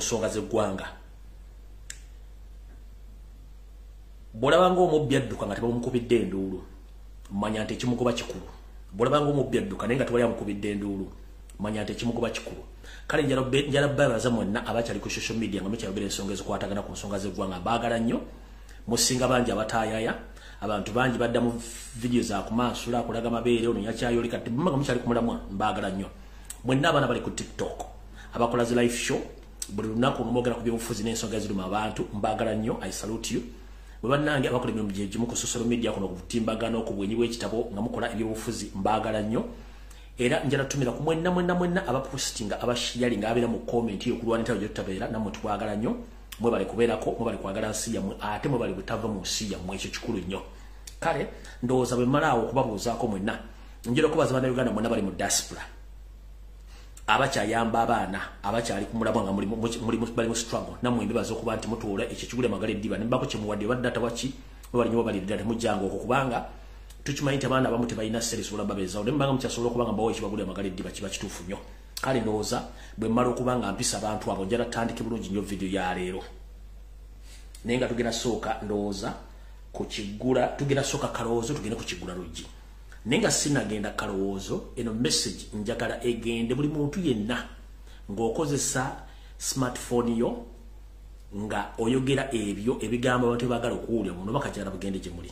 nsonga z'eggwanga bw'olaba ng'omubbi adduka nga tebamukubidde enduulu manya nti ekimugoba kikulu bw'olaba ng'omubbi adduka naye nga tewali amukubidde enduulu manya nti ekimugoba kikulu kale njala babaza mwenna abakyali ku social media nga mukyayogera ensonga ezikwatagana ku nsonga z'eggwanga baagala nnyo musinga bangi abataayaya abantu bangi badda mu video za kumansula akulaga mabeere ono yakyayo likati mumanga mukyali kumulamwa mbaagala nnyo mwenna abaana bali ku TikTok abakola zi live show buli lunaku nomogera ku byobufuzi n'ensonga eziruma abantu mbaagala nnyo I salute you bwe bannange abakola emirimu gyegimu ku social media kuno okutimbagana okubwenyi bw'ekitabo nga mukola ebyobufuzi mbaagala nnyo era njala tumira ku mwenna abapostinga abasharinga abeera mu comment yo kulwanira byo tutabeera namwe twagala nnyo mwe bali kubeerako mwe bali kwagala nsi yammwe ate mwe bali butava mu nsi yammwe ekyo kikulu nnyo kale ndowooza bwe mmalaawo okubabuuzaako mwenna njira okubaza bannayuganda mwenna bali mu diaspora abakyayamba abaana abakyali ku mulamwa nga bali mu struggle nammwe mbebaza okuba nti mutuula ekyo kigule magala eddiba ne mbako kyemuwadde badde tabaki mwe bali nyo balidda temujjanga okwo kubanga tukimanyi nti abaana abamu tebalina serisi olaba beezaawo ne mbanga mukyasobola okuba nga mbawo ekibagule amagala eddiba kiba kituufu nnyo kale ndowooza bwe mmala okuba nga mpisa abantu abo njala tandike bulungi nnyo video ya leero naye nga tugenda sooka ndowooza kukigula tugenda sooka kalowoozo tugende kukigula luggi naye nga sinagenda kalowoozo eno message njagala egende buli muntu yenna ng'okozesa smartphone yo nga oyogera ebyo ebigambo abantu baagala okuwulira muno bakajala bugende gye muli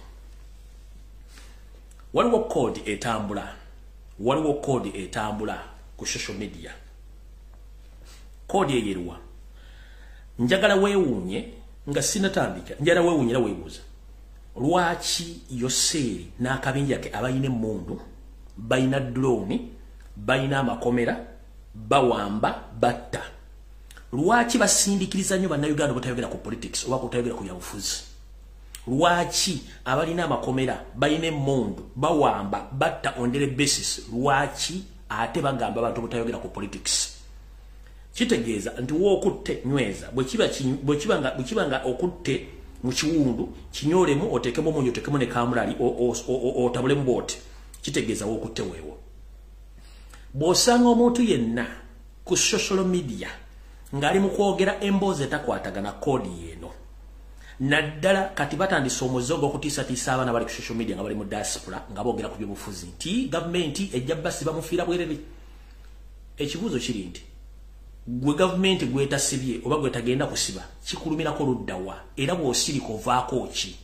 waliwo code etambula ku social media code eyeruwa njagala weewuunye nga sinatandika njagala weewuunye era weebuuza lwaki Yoseri n'akabinja ke abayina emmundu bayina drone bayina amakomera bawamba batta lwaki basindikiriza nnyo bannayuganda butayogera ku politics oba kutayogera ku byabufuzi lwaki abalina amakomera bayina emmundu bawamba batta on daily basis lwaki ate bagamba abantu butayogera ku politics kitegeeza nti wookutte nyweza bwe kiba nga okutte mu kiwundu kinyolemu otekemu omunyo otekemu ne kamulali otabulemu bwoti kitegeeza wookutte weewo bw'osanga omuntu yenna ku social media ng'ali mu kwogera emboozi etakwatagana kodi yeeno naddala kati batandise omuze gw'okutiisatiisa abaana bali ku social media nga bali mu diaspora nga boogera ku byobufuzi nti gavumenti ejja basi bamufiira bwerere ekibuuzo kiri nti gwe gavumenti gwetasibye oba gwetagenda kusiba kikulumirako luddawa era bw'osirika ovaako ki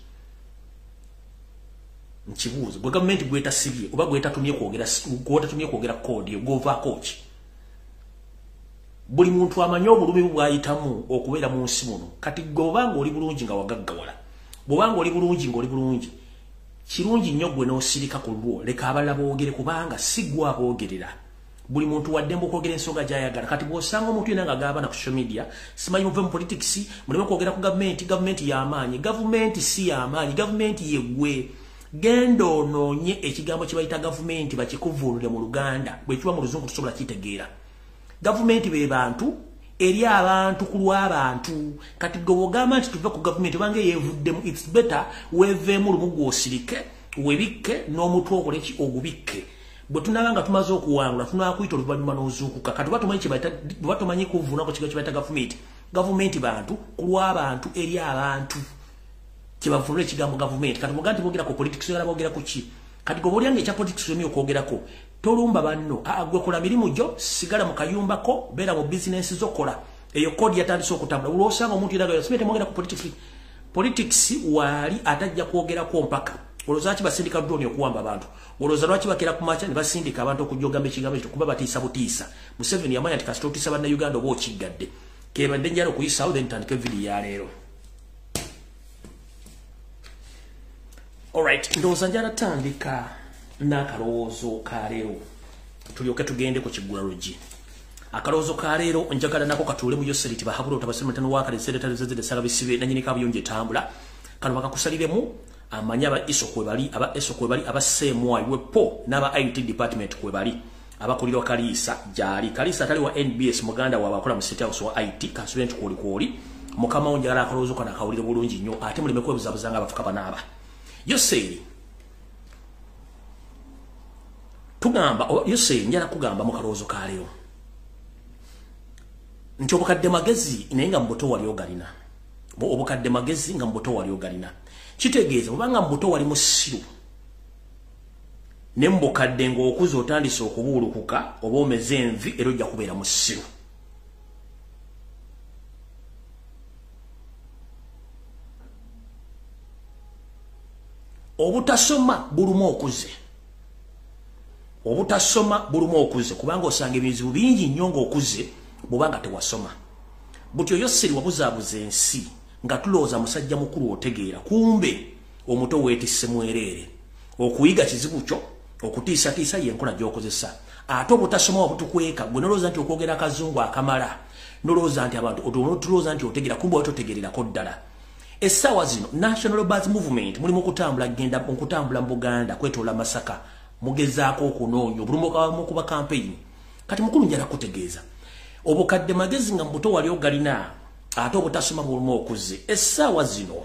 nkibuuzo gwe gavumenti gwetasibye oba gwetatumye kwogera kodi gwovaako ki buli muntu amanyi obulumi bwayitamu okubeera mu nsi muno kati gobanga oli bulungi nga wagaggawala bwobanga oli bulungi ng'oli bulungi kirungi nnyo gwe n'osirika ku lwo leka abalala boogere kubanga si gwe aboogerera buli muntu waddembe okwogera ensonga gy'ayagala kati bw'osanga omuntu yenna nga gaabana ku social media simanyi muve mu politics muleme kwogera ku gavumenti y'amaanyi gavumenti si y'amaanyi gavumenti yeggwe genda onoonye ekigambo kye bayita gavumenti bakikuvuunule mu Luganda bwe kiba mu Luzungu tusobola kitegeera gavumenti be bantu eri abantu ku lw'abantu kati gwe bw'ogamba nti tuve ku gavumenti obange yeevuddemu it's better weeveemu lumu gw'osirike webikke n'omutwe okole ki ogubikke bwe tunabanga tumaze okuwangula tunaakuyita oluvannyuma n'ozuukuka kati tuba tumanyi kuvuunako kigo kye bayita gavumenti bantu ku lw'abantu eri abantu kyebavuunula ekigambo gavumenti kati bw'ogaa nti boogera ku politics oyala boogera ku ki kati gwe bw'olyanga ekya politics omi okwogerako tolumba banno gwe kola mirimu gyo sigala mu kayumbako beera mu bizinensi zokola eyo kodi yatandise okutambula olwosanga omuntu yeraga simete mwogera ku politics waali atajja kwogerako mpaka olowooza lwaki basindika drone okuwamba abantu olowooza lwaki bakera ku makya ne basindika abantu okujogamba ekigambo ekyo kuba batiisa butiisa Museveni yamanya nti kasita otiisa bannayuganda oba okiggadde kebadde njala okuyisaawo then tandika video ya leero alright ndowooza njala tandika n'akalowoozo ka leero tulyoke tugende ku kiggula luggi akalowoozo ka leero njagala nako katuule mu Yoseri tibahabula otabasimatano wakaleseretalizezede salabisibe nanyini kabuyonje etambula kano bakakusaliremu amanya aba iso kwe bali aba semwayi wepo n'aba IT department kwe bali abakulira Kalisa jali Kalisa tali wa NBS muganda wa bakola mu State House wa IT consultant kwoli mukama onjagala akalowoozo kana akawulire bulungi nnyo ate muleme kwebuzabuzanga abafuka banaaba Yoseri tugamba Yoseri njala kugamba mu kalowoozo ka leero nti obukadde magezi naye nga mbuto wali ogalina. Obukadde magezi nga mbuto wali ogalina. Kitegeeza obanga mbuto wali musiru ne mbukadde ng'okuza otandise okubuulukuka oba omeze envi era ojja kubeera musiru. Obutasoma buluma okuze. Obutasoma buluma okuze kubanga osanga ebizibu bingi nnyo ng'okuze bw'obanga tewasoma. Butyo Yoseri wabuzaabuza ensi nga tulowooza musajja mukulu otegeera kumbe omuto weetisse mwereere. Okuyiga kizibu kyo, okutiisatiisa y'enkola gy'okozesa. Ate obutasoma wabutukweka gwe nolowooza nti okwogera akazungu akamala nolowooza nti abantu tulowooza nti otegeera kumbe watotegererako ddala. Essaawa zino National Buzz Movement muli mu kutambula mu Buganda kwetoola Masaka mugezaako okunoonya obulumbo kuba campaign. Kati mukulu njala kutegeeza obukadde magezi nga mbuto wali ogalina ate obutasoma buluma okuze. Essaawa zino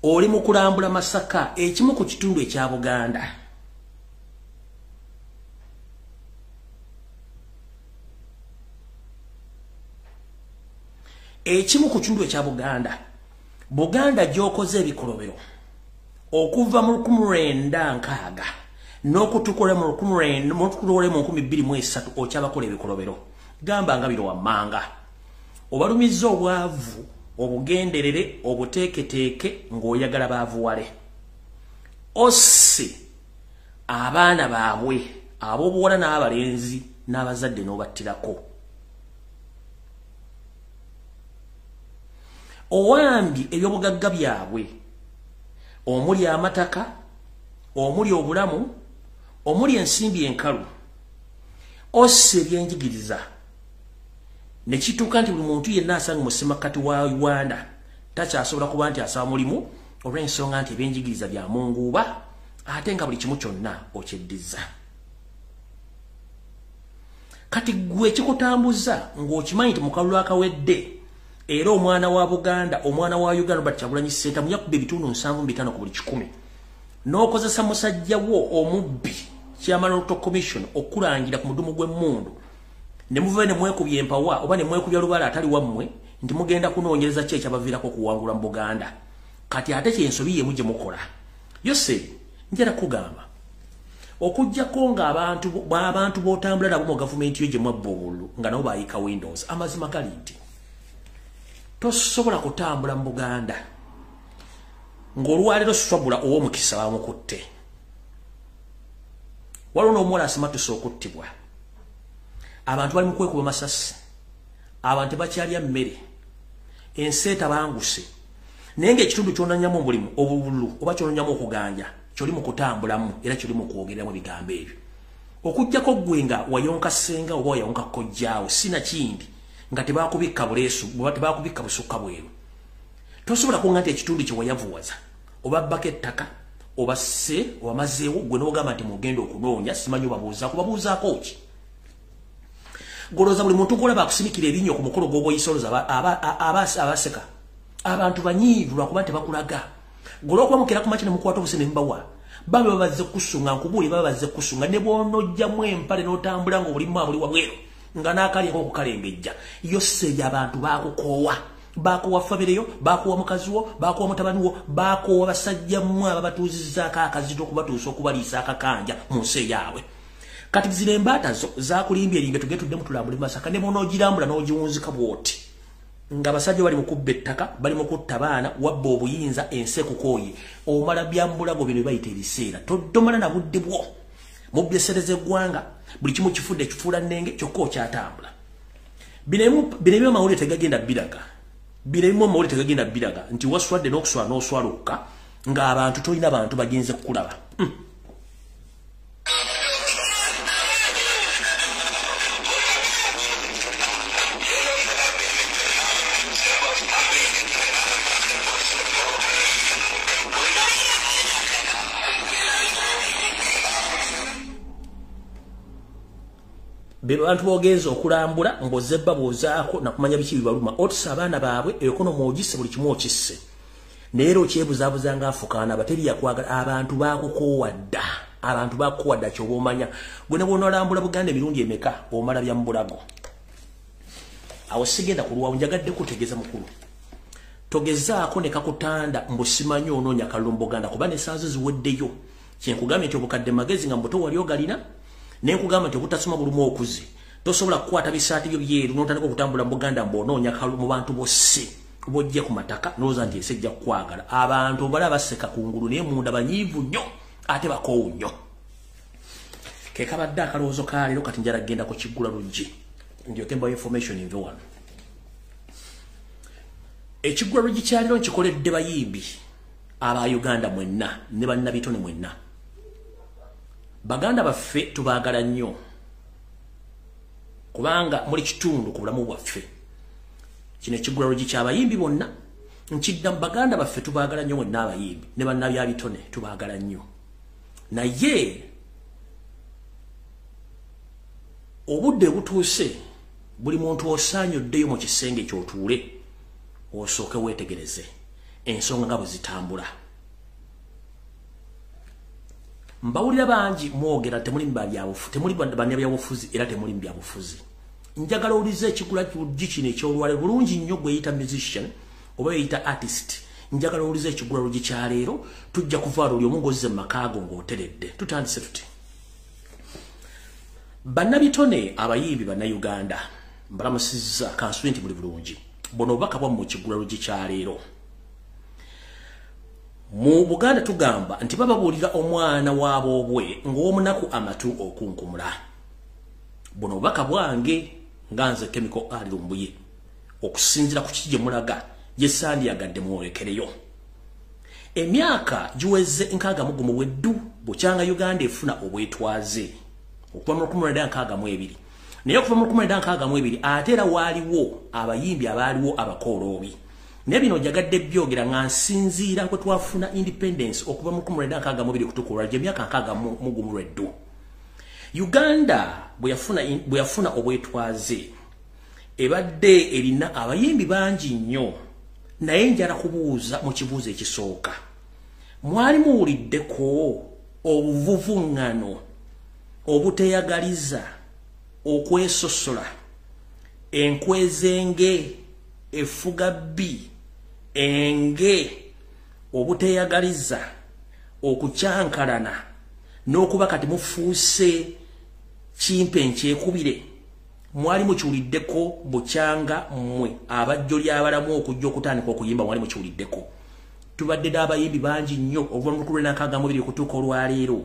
oli mu kulambula Masaka ekimu ku kitundu ekya Buganda. Ekimu ku kitundu ekya Buganda. Buganda gy'okoze ebikolobero okuva mu 1960 n'okutukola mu 2023 okyabakola ebikolobero. Gamba nga biro wammanga. Obalumizza obwavu, obugenderere, obuteeketeeke ng'oyagala baavuwale. Osse abaana baabwe ab'obuwala n'abalenzi n'abazadde n'obattirako. Owambye ebyobugagga byabwe omuli amataka, omuli obulamu, omuli ensimbi enkalu. Osse ebyenjigiriza ne kituuka nti buli muntu yenna asanga mu ssemakati wa Uganda takyasobola kuba nti asaba mulimu olw'ensonga nti ebyenjigiriza bya munguuba ate nga buli kimu kyonna okyeddiza. Kati gwe kikutambuza ng'okimanyi nti mu kalulu akawedde era omwana wa Buganda, omwana wa Uganda Robert Kyagulanyi Ssentamu yakubba ebitundu 7.5 ku buli 100. N'okozesa musajja wo omubbi Chairman of Commission okulangira ku mudumu gw'emmundu. Ne muve ne mwekubye empawa oba ne mwekubya lubala atali wammwe nti mugenda kunoonyereza ki ekyabaviirako okuwangula mu Buganda. Kati ate kyensobi ye muje mukola. Yoseri njala kugamba okujjako nga abantu b'otambula nabo mu gavumenti yo gye mwabba obululu nga nabo baayika Windows. Amazima gali nti tosobola kutambula mu Buganda ng'olwaliro swabula ow'omukisa bamukutte. Waliwo n'omuwala asimatusa okuttibwa. Abantu bali mu kwekuba masasi. Abantu bakyalya mmere. Enseeta banguse. Naye ng'ekitundu ky'onanyamu omulimu obululu oba ky'onanyamu okuganja ky'oli mu kutambulamu era ky'oli mu kwogeramu ebigambo ebyo. Okujjako ggwe nga wayonka ssenga oba wayonka kojjaawo sina kindi nga tebakubikka buleesu oba tebakubikka busukka bweru. Tosobola kunga nti ekitundu kye wayavuwaza oba bbako ettaka oba sse wamazeewo gwe n'ogamba nti mugenda okunoonya simanyi kubabuuzaako ki. Golooza buli muntu gw'olaba bakusimikira ebinnyo ku mukolo gw'obwoyisoloza abaseka. Abantu banyiivu lwakuba tebakulaga. Golookwamukira ku makya ne mukwata obuse ne mbawa. Bambi babazze kusunga nkubuuli babazze kusunga ne bw'onojjamu empale n'otambula ng'obulimu abuli wabweru nga n'akalya okukalengejja. Yoseri abantu baakukoowa. Baakoowa fabireyo, baakoowa mukazi wo, baakoowa mutabani wo, baakoowa basajja mmwe ababatuuzizzaako akazito okubatuusa okubaliisa akakanja mu nsi yaabwe. Kati zino embaata zo zaakulimbye erimbe tugetuddemu tulambule Masaka ne bw'onoogirambula n'ogiwunzika bw'oti. Nga basajja bali mu kubba ettaka, bali mu kutta baana, wabba obuyinza, ensi ekukooye. Omala byambulago bino bayita ebiseera. Toddomala na budde bwo. Mu byesereza eggwanga, buli kimu kifudde kifuula nnenge kyokka okyatambula. Bino ebimu amawulire tegagenda biraga. Nti waswadde n'okuswala n'oswalukka ng'abantu tolina bantu bagenze kukulaba. Abantu bogenza okulambula mbozebba bozaako nakumanya biki bibaluma otisa abaana baabwe ekonomi ogisse buli kimu okisse. Neero kyebuzaabuza ng'afukaana bateri yakwagala abantu baakukoowadda. Abantu baakukoowadda ky'oba omanya. Gwe ne bw'onoolambula Buganda emirundi emeka omala bya mu bulago. awo sigenda kulwa njagadde kutegeza mukulu togezaako ne kakutanda mbusimanyi onoonya kalumboganda kuba ne saazo ziweddeyo kyenkugambye nti obukadde magezi nga mbuto wali ogalina ne nkugamba nti obutasoma bulumu okuze tosobola kukwata bisaati byo byeru n'otandika okutambula mu Buganda mbonoonya kalu mu bantu bose bojje ku mataka n'olowooza nti esejja kukwagala abantu bala baseka kungulu naye munda banyiivu nnyo ate bakoowu nnyo ke kabadde akalowoozo ka leero kati njala genda ku kiggula luggi ndyoke mbawa information inve wano ekiggula luggi kya leero nkikoledde bayimbi aba Uganda mwenna ne bannabitone mwenna Baganda baffe tubaagala nnyo kubanga muri kitundu ku bulamu bwaffe kino ekiggula luggi ky'abayimbi bonna nkidda mu Baganda baffe tubaagala nnyo mwenna abayimbi ne bannabyabitone tubaagala nnyo naye obudde butuuse buli muntu osaanye oddeyo mu kisenge ky'otuule osooke weetegereze ensonga nga bwe zitambula mbawulira bangi mwogera temuli bannabyabufuzi era temuli byabufuzi njagala owulize ekiggula luggi kino ekyolwale bulungi nnyo gweyita musician oba yeyita artist njagala owulize ekiggula luggi kya leero tujja kuvaala oli omu ng'ozze mu makaago ng'oteredde tutandise tuti bannabitone abayimbi bannayuganda mbalamusizza kansule nti buli bulungi bono obubaka bwammwe mu kiggula luggi kya leero mu Buganda tugamba nti bababuulira omwana w'aboobwe ng'omunaku amatu okunkumula buno obubaka bwange nga nze Chemical Ali Lumbuye okusinziira ku kiki gye mulaga gye sandiyagadde mwolekereyo emyaka giweze 61 bweddu bukyanga Uganda efuna obwetwaze okuva mu 1962 naye okuva mu 1962 ate era waaliwo abayimbi abaaliwo abakooloobi ne bino jagadde byogera nga nsinziira kwe twafuna independence okuva mu 1962 kutuuka olwalyo emyaka 61 lweddu Uganda bwe yafuna obwetwaze ebadde erina abayimbi bangi nnyo naye njala kubuuza mu kibuuzo ekisooka mwali muwuliddeko obuvuvuŋŋano obuteyagaliza okwesosola enkwezenge efugabbi enge obuteyagaliza okucyankalana n'okuba kati mufuuse kimpe nkyekubire mwali mukiwuliddeko bukyanga mmwe abajjo ly'abalamu okujja okutandika okuyimba mwali mukiwuliddeko tubadde n'abayimbi bangi nnyo okuva mu 1962 okutuuka olwaleero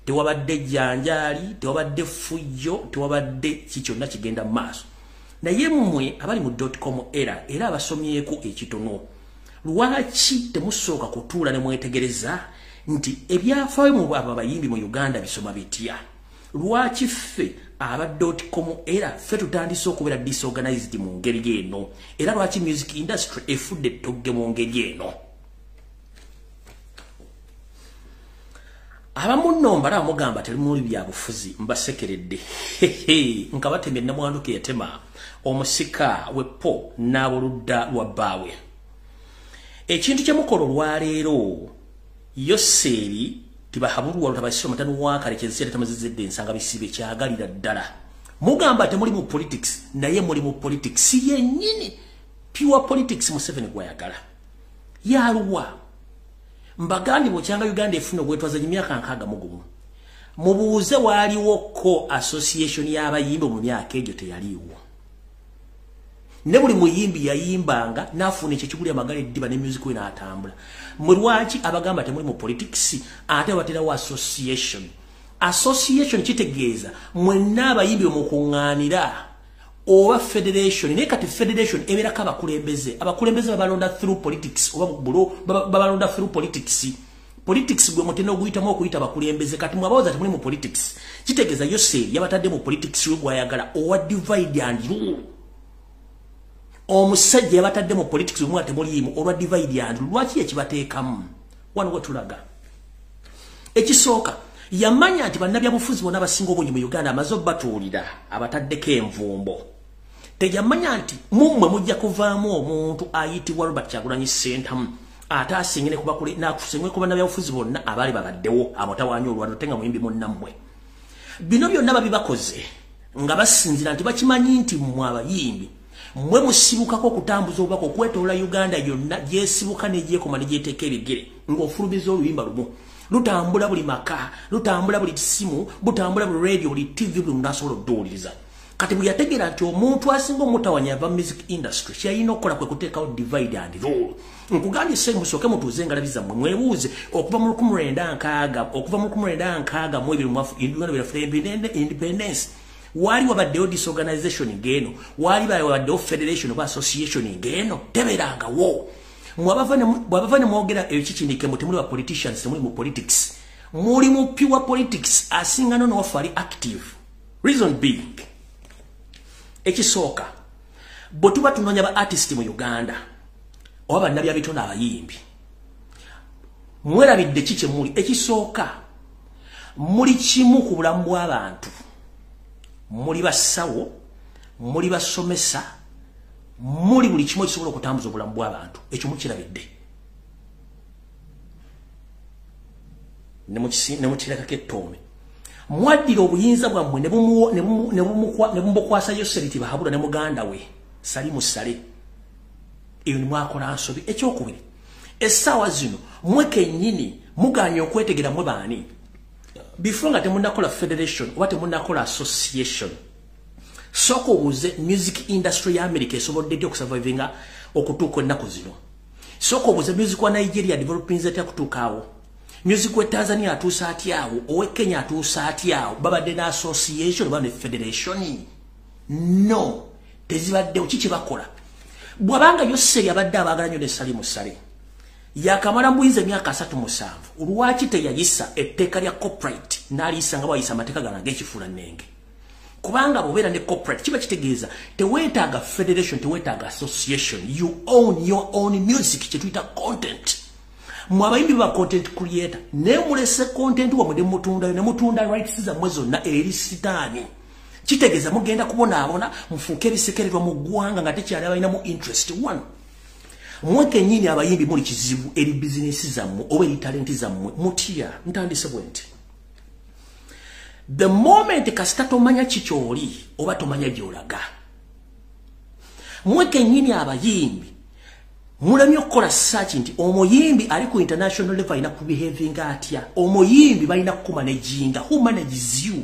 tewabadde jjanjaali tewabadde fujjo tewabadde kikyonna kigenda mu maaso naye mmwe abali mu .com era abasomyeko ekitono lwaki temusooka kutuula ne mwetegereza nti ebyafaayo mu abo abayimbi mu Uganda bisoma bitya lwaki ffe aba .com era ffe tutandise okubeera disorganized mu ngeri eno era lwaki music industry efudde ettogge mu ngeri eno abamu nno mbala mugamba teri muli byabufuzi mbasekeredde nka batemye namwanduke yatema omusika wepo n'aboludda lwa bbaawe ekintu kyemukolo olwaleero Yoseri tibahabulwa lutabasiro matanu wakale kyensere tamazizedde ensanga bisibe kyagalira ddala mugamba temuli mu politics naye muli mu politics yennyini pure politics mu 7 gwayagala yaluwa mbagandi bokyanga Uganda efuna obwetwaza emyaka 61 mubuuze waaliwo ko association y'abayimbi mu myaka egyo teyaliwo ne buli muyimbi yayimbanga nafuna ekyo kiguli amagale eddiba ne music we n'atambula mulwaki abagamba temuli mu politics ate baterawo association kitegeeza mwenna abayimbi omukuŋŋaanira oba federation ne kati federation eberako abakulembeze babalonda through politics oba babalonda through politics gwe mutenda oguyitamu okuyita bakulembeze kati mwabawoza temuli mu politics kitegeeza Yoseri yabatadde mu politics we gwayagala owa divide and rule omusajja yabatadde mu politics we mwate mulimu olwa divide and rule lwaki ekibateekamu wano wetulaga ekisooka yamanya nti bannabyabufuzi bonna abasinga obungi mu Uganda amaze batuulira abataddeko envumbo teyamanya nti mummwe mujja kuvaamu omuntu ayitibwa Robert Kyagulanyi Ssentamu ate asingene nakusengwe ku bannabyabufuzi bonna abaali babaddewo amutawaanya olwano tenga muyimbi munnammwe bino byonna babibakoze nga basinzira nti bakimanyi nti mmwe abayimbi mwe musibukako kutambuza obako kwetola Uganda yonna gyesibuka nejyekoma nejyeteeka ebigere ng'ofulumiza oluyimba lumu lutambula buli maka lutambula buli simu butambula buli radio buli TV buli munasobola okuduwuliriza kati bwe yategeera nti omuntu asinga omutawanya ava music industry kyalina okukola kwe kuteekawo divide and rule nkugambye se musooke mutuuze engalabi zammwe mwebuuze okuva mu 1996 mu ebiri mu independence wali wabaddewo disorganization ngeno wali wabaddewo federation oba association ngeno teberangawo mwabava ne mwogera ekikindike mu temuli wa politicians temuli mu politics muli mu pure politics asinga nono wafali active reason being ekisooka bwe tuba tunoonya ba artist mu Uganda oba bannabya bitona abayimbi mwerabidde kike muli ekisooka muli kimu ku bulamu bw'abantu muli basawo muli basomesa muli buli kimu ekisobola okutambuza obulamu bw'abantu ekyo mukirabidde ne mukirekako ettoomi mwaddira obuyinza bwammwe ne bumukwasa Yoseri tibahabula ne muganda we sali musale eyo ni mwakola nsobi ekyokubiri essaawa zino mwe kennyini muganye okwetegera mwe baani before nga temunnakola federation oba temunnakola association soko obuuze music industry ya America esobodde ddi okusurvivinga okutuuka ennaku zino soko obuuze music wa Nigeria developing zati akutuukaawo music we Tanzania atuusa atyawo owe Kenya atuusa atyawo babadde na association oba ne federation no tezibaddewo kiki bakola bwabanga Yoseri abadde abaagala nnyo ne Salimu Sale yakamala mbuyinza emyaka 37 lwaki teyayisa etteeka lya corporate n'aliyisa nga bwayisa amateeka gana ng'ekifuula nnenge kubanga bw'obeera ne corporate kiba kitegeeza teweetaaga federation teweetaaga association you own your own music kye tuyita content mwe abayimbi ba content creator ne mulese content wamwe ne mutunda rights zammwe zonna eri sitaani kitegeeza mugenda kubonaabona mufuuke ebisekererwa mu ggwanga nga tekyali abalinamu interest one mwe kennyini abayimbi muli kizibu eri bizinesi zammwe oba eri talenti zammwe mutya ntandise bwe nti the moment kasita tomanya kikyoli oba tomanya gy'olaga mwe kennyini abayimbi mulemye okukola search nti omuyimbi ali ku international level alina kubehaving atya omuyimbi balina kukumanajinga who manages you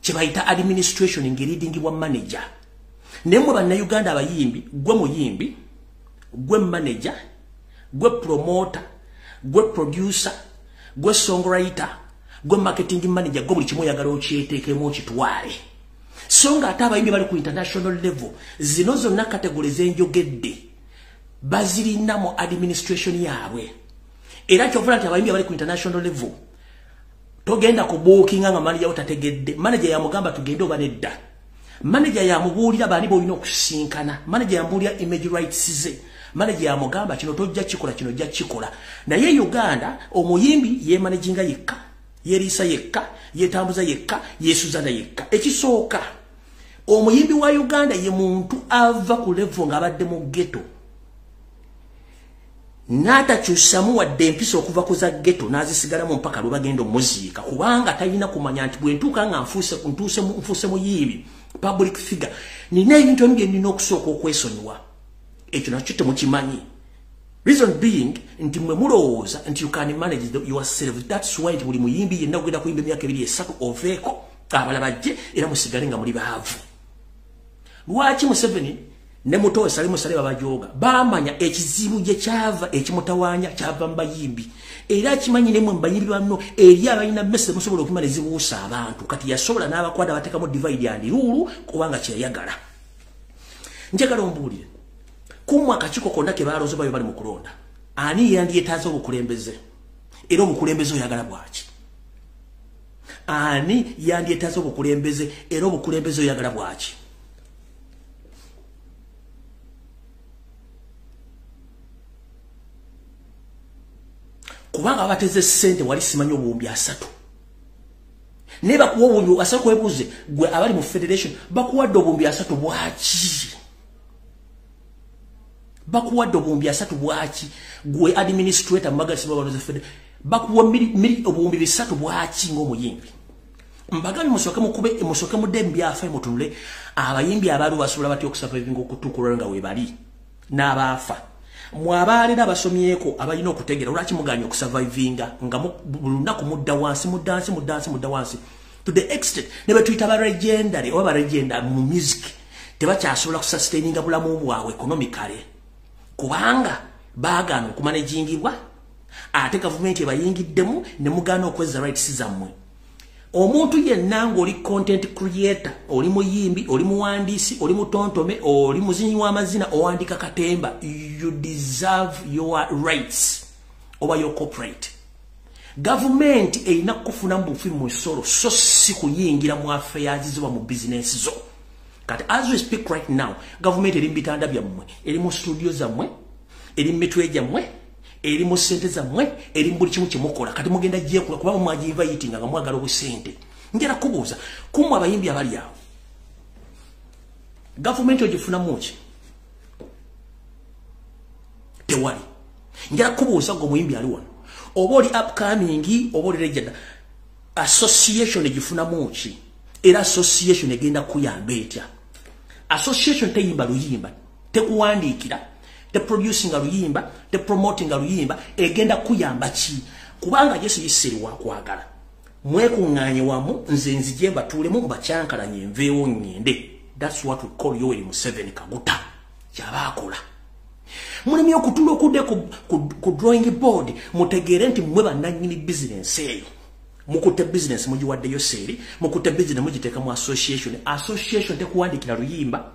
kyebayita administration ng'eridingibwa manager nemwe bannayuganda abayimbi gwe muyimbi gwe manager gwe promoter gwe producer gwe songwriter gwe marketing manager gwe buli kimu oyagala okyeteekemu okitwale so nga ate abayimbi bali ku international level zino zonna kategori zenjogedde bazirina mu administration yaabwe era kyovula nti abayimbi abali ku international level togenda kubookinga nga manager otategedde manager yamugamba tugende oba nedda manager yamubuulira baani boolina okusinkana manager yamubuulira image rights ze manager yamugamba kino tojja kikola kino ojja kikola naye Uganda omuyimbi yemanaginga yekka yeriisa yekka yetambuza yekka yeesuzana yekka ekisooka omuyimbi wa Uganda ye muntu ava ku level ng'abadde mu ghetto n'atakyusamu wadde empisa okuva ku za ghetto n'azisigalamu mpaka lwe bagenda omuziika kubanga talina kumanya nti bwe ntuuka nga nfuuse muyimbi public figure nina ebintu ebimu bye nina okusooka okwesonyiwa ekyo nakyo temukimanyi reason being nti mwe mulowooza nti you can manage yourself that's why nti buli muyimbi yenna kugenda kuyimba emyaka 2-3 oveeko abalala bajje era musigale nga muli baavu lwaki Museveni ne mutowe Salimu Sale babajooga bamanya ekizibu gye kyava ekimutawaanya kyava mu bayimbi era kimanyi nemwe mu bayimbi banno eri abalina message musobola okumala ezibuusa abantu kati yasobola n'abakwada bateekamu divide and rule kubanga kyeyagala njagala ombuulire kumwa akakiko konna ke baalonze bayo bali mu kulonda ani yandyetaaza obukulembeze era obukulembeze oyagala bwaki ani yandyetaaza obukulembeze era obukulembeze oyagala bwaki kubanga abateze ssente wali simanyi obuwumbi 3 ne bakuwa obuwumbi 3 kwebuuze gwe abali mu federation bakuwadde obuwumbi 3 bwaki bakuwadde obuwumbi 3 bwaki gwe administrator mu magazine babaloze federation bakuwa obuwumbi 3 bwaki ng'omuyimbi Mbagali musoke mudembi afa mutunule abayimbi abalu basobola batyo okusurviving okutukulanga webali n'abafa mwabali n'abasomyeko abalina okutegera olaki muganya okusurvivinga nga lunaku mudda wansi to the extent ne betuyita ba legendary oba legenda mu music tebakyasobola kusustaininga bulamu bwabwe economically kubanga baagana okumanagingibwa ate government ebayingiddemu ne mugana okweza rights zammwe. Omuntu yenna ng'oli content creator, oli muyimbi, oli muwandiisi, oli mutontome, oli muzinyi w'amazina, owandika katemba, you deserve your rights over your corporate. Government eyina kufuna mbufi mu soro so si kuyingira mu affairs zo mu business zo. Kati as we speak right now, government eri mbitanda byammwe, eri mu studio zammwe, eri mitwe gyammwe, eri mu sente zammwe, eri mbuli kimu kyemukola. Kati mugenda gyekula kuba mwajiva yitinga nga mwagala obusente. Ngera kubuuza kumwe abayimbi abali awo. Government ogifuna muki? Tewali. Ngera kubuuza ngo muyimbi ali wano. Oba oli upcoming, oba oli legend. Association egifuna muki? Era association egenda kuyamba etya? Association teyimba luyimba, tekuwandiikira, te producing aluyimba, te promoting aluyimba, egenda kuyamba ki? Kubanga Yoseri wa kwagala. Mwekunganye wamu nze nzije batulemu mbacyankalanye nveewo ngende. That's what we call Yoweri Museveni Kaguta. Kyabakola. Mulimi okutula okudde ku drawing board mutegere nti mwe bannannyini business eyo. Mukute business mugiwadde Yoseri, mukute business mugiteeka mu association. Association tekuwandikira luyimba,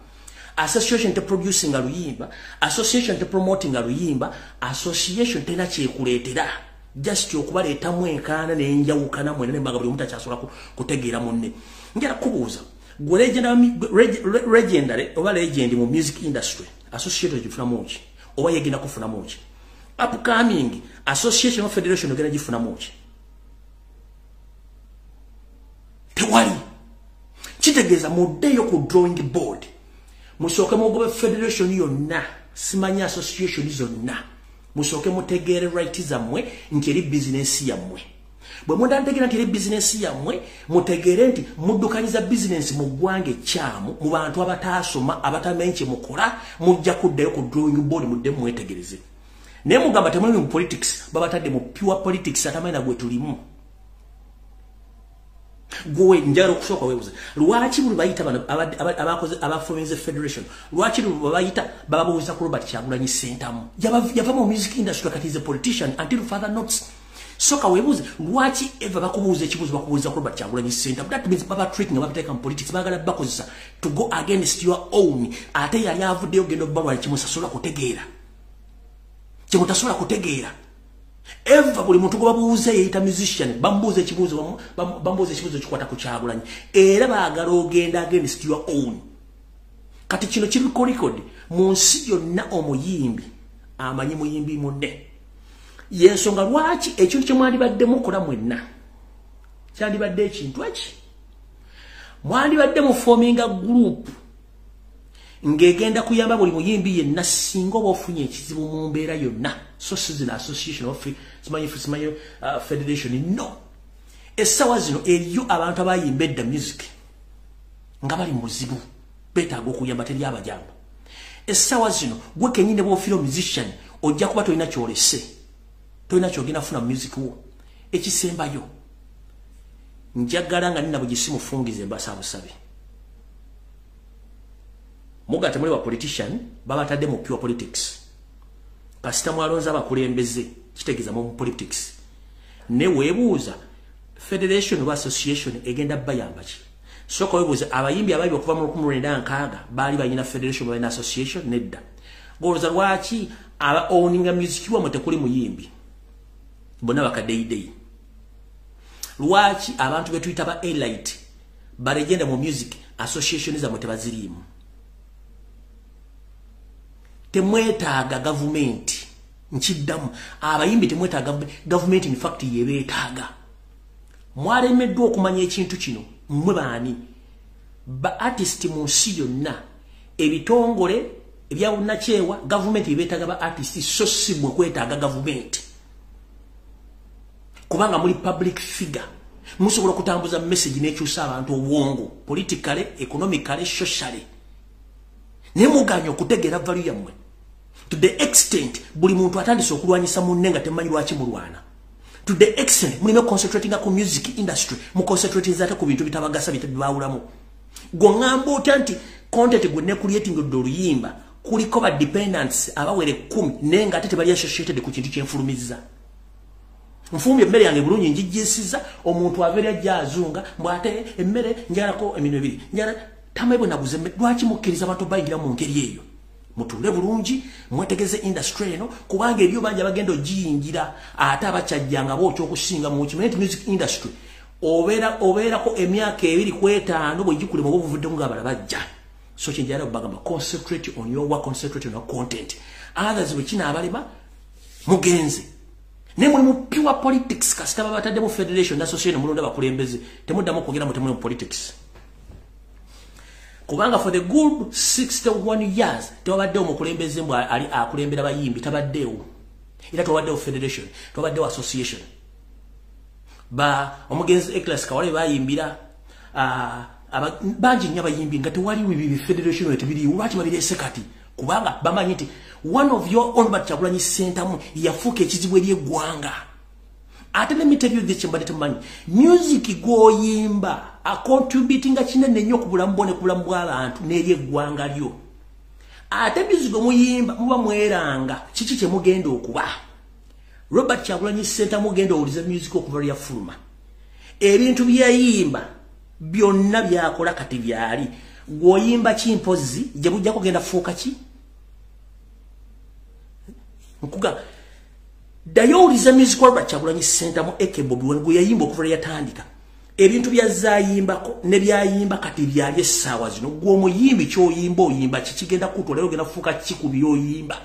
association te producing aluyimba, association te promoting aluyimba, association tena kyekuleetera. Just okubaleeta mu enkaana n'enjawukana mwena nembaga buli omuntu akyasobola kutegeera munne. Ngera kubuuza gwe legendary oba legend mu music industry association gifuna muki oba yegenda kufuna muki? Upcoming association of federation ogenda gifuna muki? Tewali. Kitegeeza muddeyo ku drawing board musooke mugobe federation yonna, simanya association zonna, musooke mutegeere right zammwe nti eri business yammwe. Bwe mundantegeera nti eri business yammwe mutegeere nti muddukanyiza business mu ggwanga ekyamu mu bantu abataasoma abatamenye kye mukola, mujja kuddayo ku drawing board mudde mwetegereze. Naye mugamba temuli mu politics, babatadde mu pure politics atamanyi na gwe tulimu. Gwe njalo kusooka webuze lwaki buli bayita bano abakoze abaformize federation, lwaki buli bayita bababuuza ku Robert Kyagulanyi Sentamu yava mu music industry kati is a politician until further notes. Soka webuze lwaki eva bakubuuza ekibuuzo bakubuuza ku Robert Kyagulanyi Sentamu? That means baba tricking babateeka mu politics, bagala bakozesa to go against your own. Ate yali avuddeyo gendo balwa kimusasola kutegeera kimutasola kutegeera. Eva buli muntu gobabuuza yeyita musician bambuuza ekibuuzo kikwata ku Kyagulanyi era baagala ogenda against your own. Kati kino kiriko record mu nsi yonna omuyimbi amanyi muyimbi munne. Yensonga lwaki ekintu kye mwandibadde mukola mwenna kyandibadde ekintu eki mwandibadde mu forming group ngegenda kuyamba buli muyimbi yenna singa oba ofunye ekizibu mu mbeera yonna. So sizina association of simanyi federation no. Essawa zino eriyo abantu abayimba edda music nga bali muzibu betaaga okuyamba teri abajamba. Essawa zino gwe kenyine bw'ofiira musician ojja kuba tolina kyolese, tolina kyogenda funa music wo. Ekisembayo njagala nga nina bugisimu fungize mbasaabusabe mugate muli ba politician babatadde mu pure politics. Kasita mwalonza abakulembeze kitegeeza mu politics. Ne weebuuza federation oba association egenda bayamba ki? Soka weebuuza abayimbi ababi okuva mu 1996 baali balina federation oba association nedda. Golooza lwaki aba owning music wamwe tekuli muyimbi bonna bakadeyideyi? Lwaki abantu betuyita ba elite balegenda mu music association zamwe tebaziriimu? Temwetaaga government nchiddamu abayimbi temwetaaga government, in fact yebeetaaga. Mwalemeddwa okumanya ekintu kino mmwe baani ba artist mu nsi yonna ebitongole ebyawunnakyewa government yebeetaaga ba artist so si mwe kwetaaga government kubanga muli public figure. musobola kutambuza message n'ekyusa abantu obwongo politically, economically, socially. Ne muganyo kutegeera value yammwe. To the extent buli muntu atandise okulwanyisa munne nga temanyi lwaki mulwana. To the extent mulime concentrating ku music industry, mu concentrating zate ku bintu bitabagasa bitabawulamu. Gongamba otanti content gwe ne creating oluyimba kuliko ba dependents abawere 10 nenga ate tebali associated ku kintu ky'enfulumiza. Mfumbi emmere yange bulungi njijjisiza omuntu avera ajazunga mbwate emmere njalako emino ebiri. Njala tamebwe naguze lwaki mukkiriza abantu bayingira mu ngeri eyo. Mutule bulungi mwetegeze industry eno kubanga ebyo banja bagendo jiyingira ate abachajjanga bw'otyo okusinga mu music industry. Obera ko emyaka 2 ku 5 bwe jikule mu buvudde nga abalabajja. So chenjala bagamba concentrate on your work, concentrate on your content. Others wekina abalema mugenze. Ne mu pure politics kasita babatadde mu federation association mulonda bakulembeze temuddamu kwogera mu politics. Kubanga for the good 61 years tewabadde omukulembeze mbwa ali akulembera bayimbi tabaddewo. Ila tewabaddewo federation, tewabaddewo association. Ba omugenzi Eklas Kawale bayimbira banji nnyo abayimbi nga tewaliwo bibi federation etibiri lwaki babirese kati kubanga bamanyi nti one of your own but Kyagulanyi Center yafuka ekizibu eri eggwanga. Ate let me tell you this chambade temanyi music goyimba a contributing kinene nnyo ku bulamu bwone ku bulamu bw'abantu n'eri eggwanga lyo. Ate music muyimba muba mweranga kiki kye mugenda okuba. Robert Kyagulanyi Center mugenda owuliza music okuva lyafuluma. Ebintu byayimba byonna byakola kati byali gwoyimba kimpozi je bujja kugenda fuuka ki nkuga dayoliza music Robert Kyagulanyi Center mu ekebobi wengo yayimba okuva yatandika ebintu byazayimbako ne byayimba kati byali essaawa zino gwo muyimbi kyoyimba oyimba kikigenda kutwala ogenda fuuka ki ku byoyimba.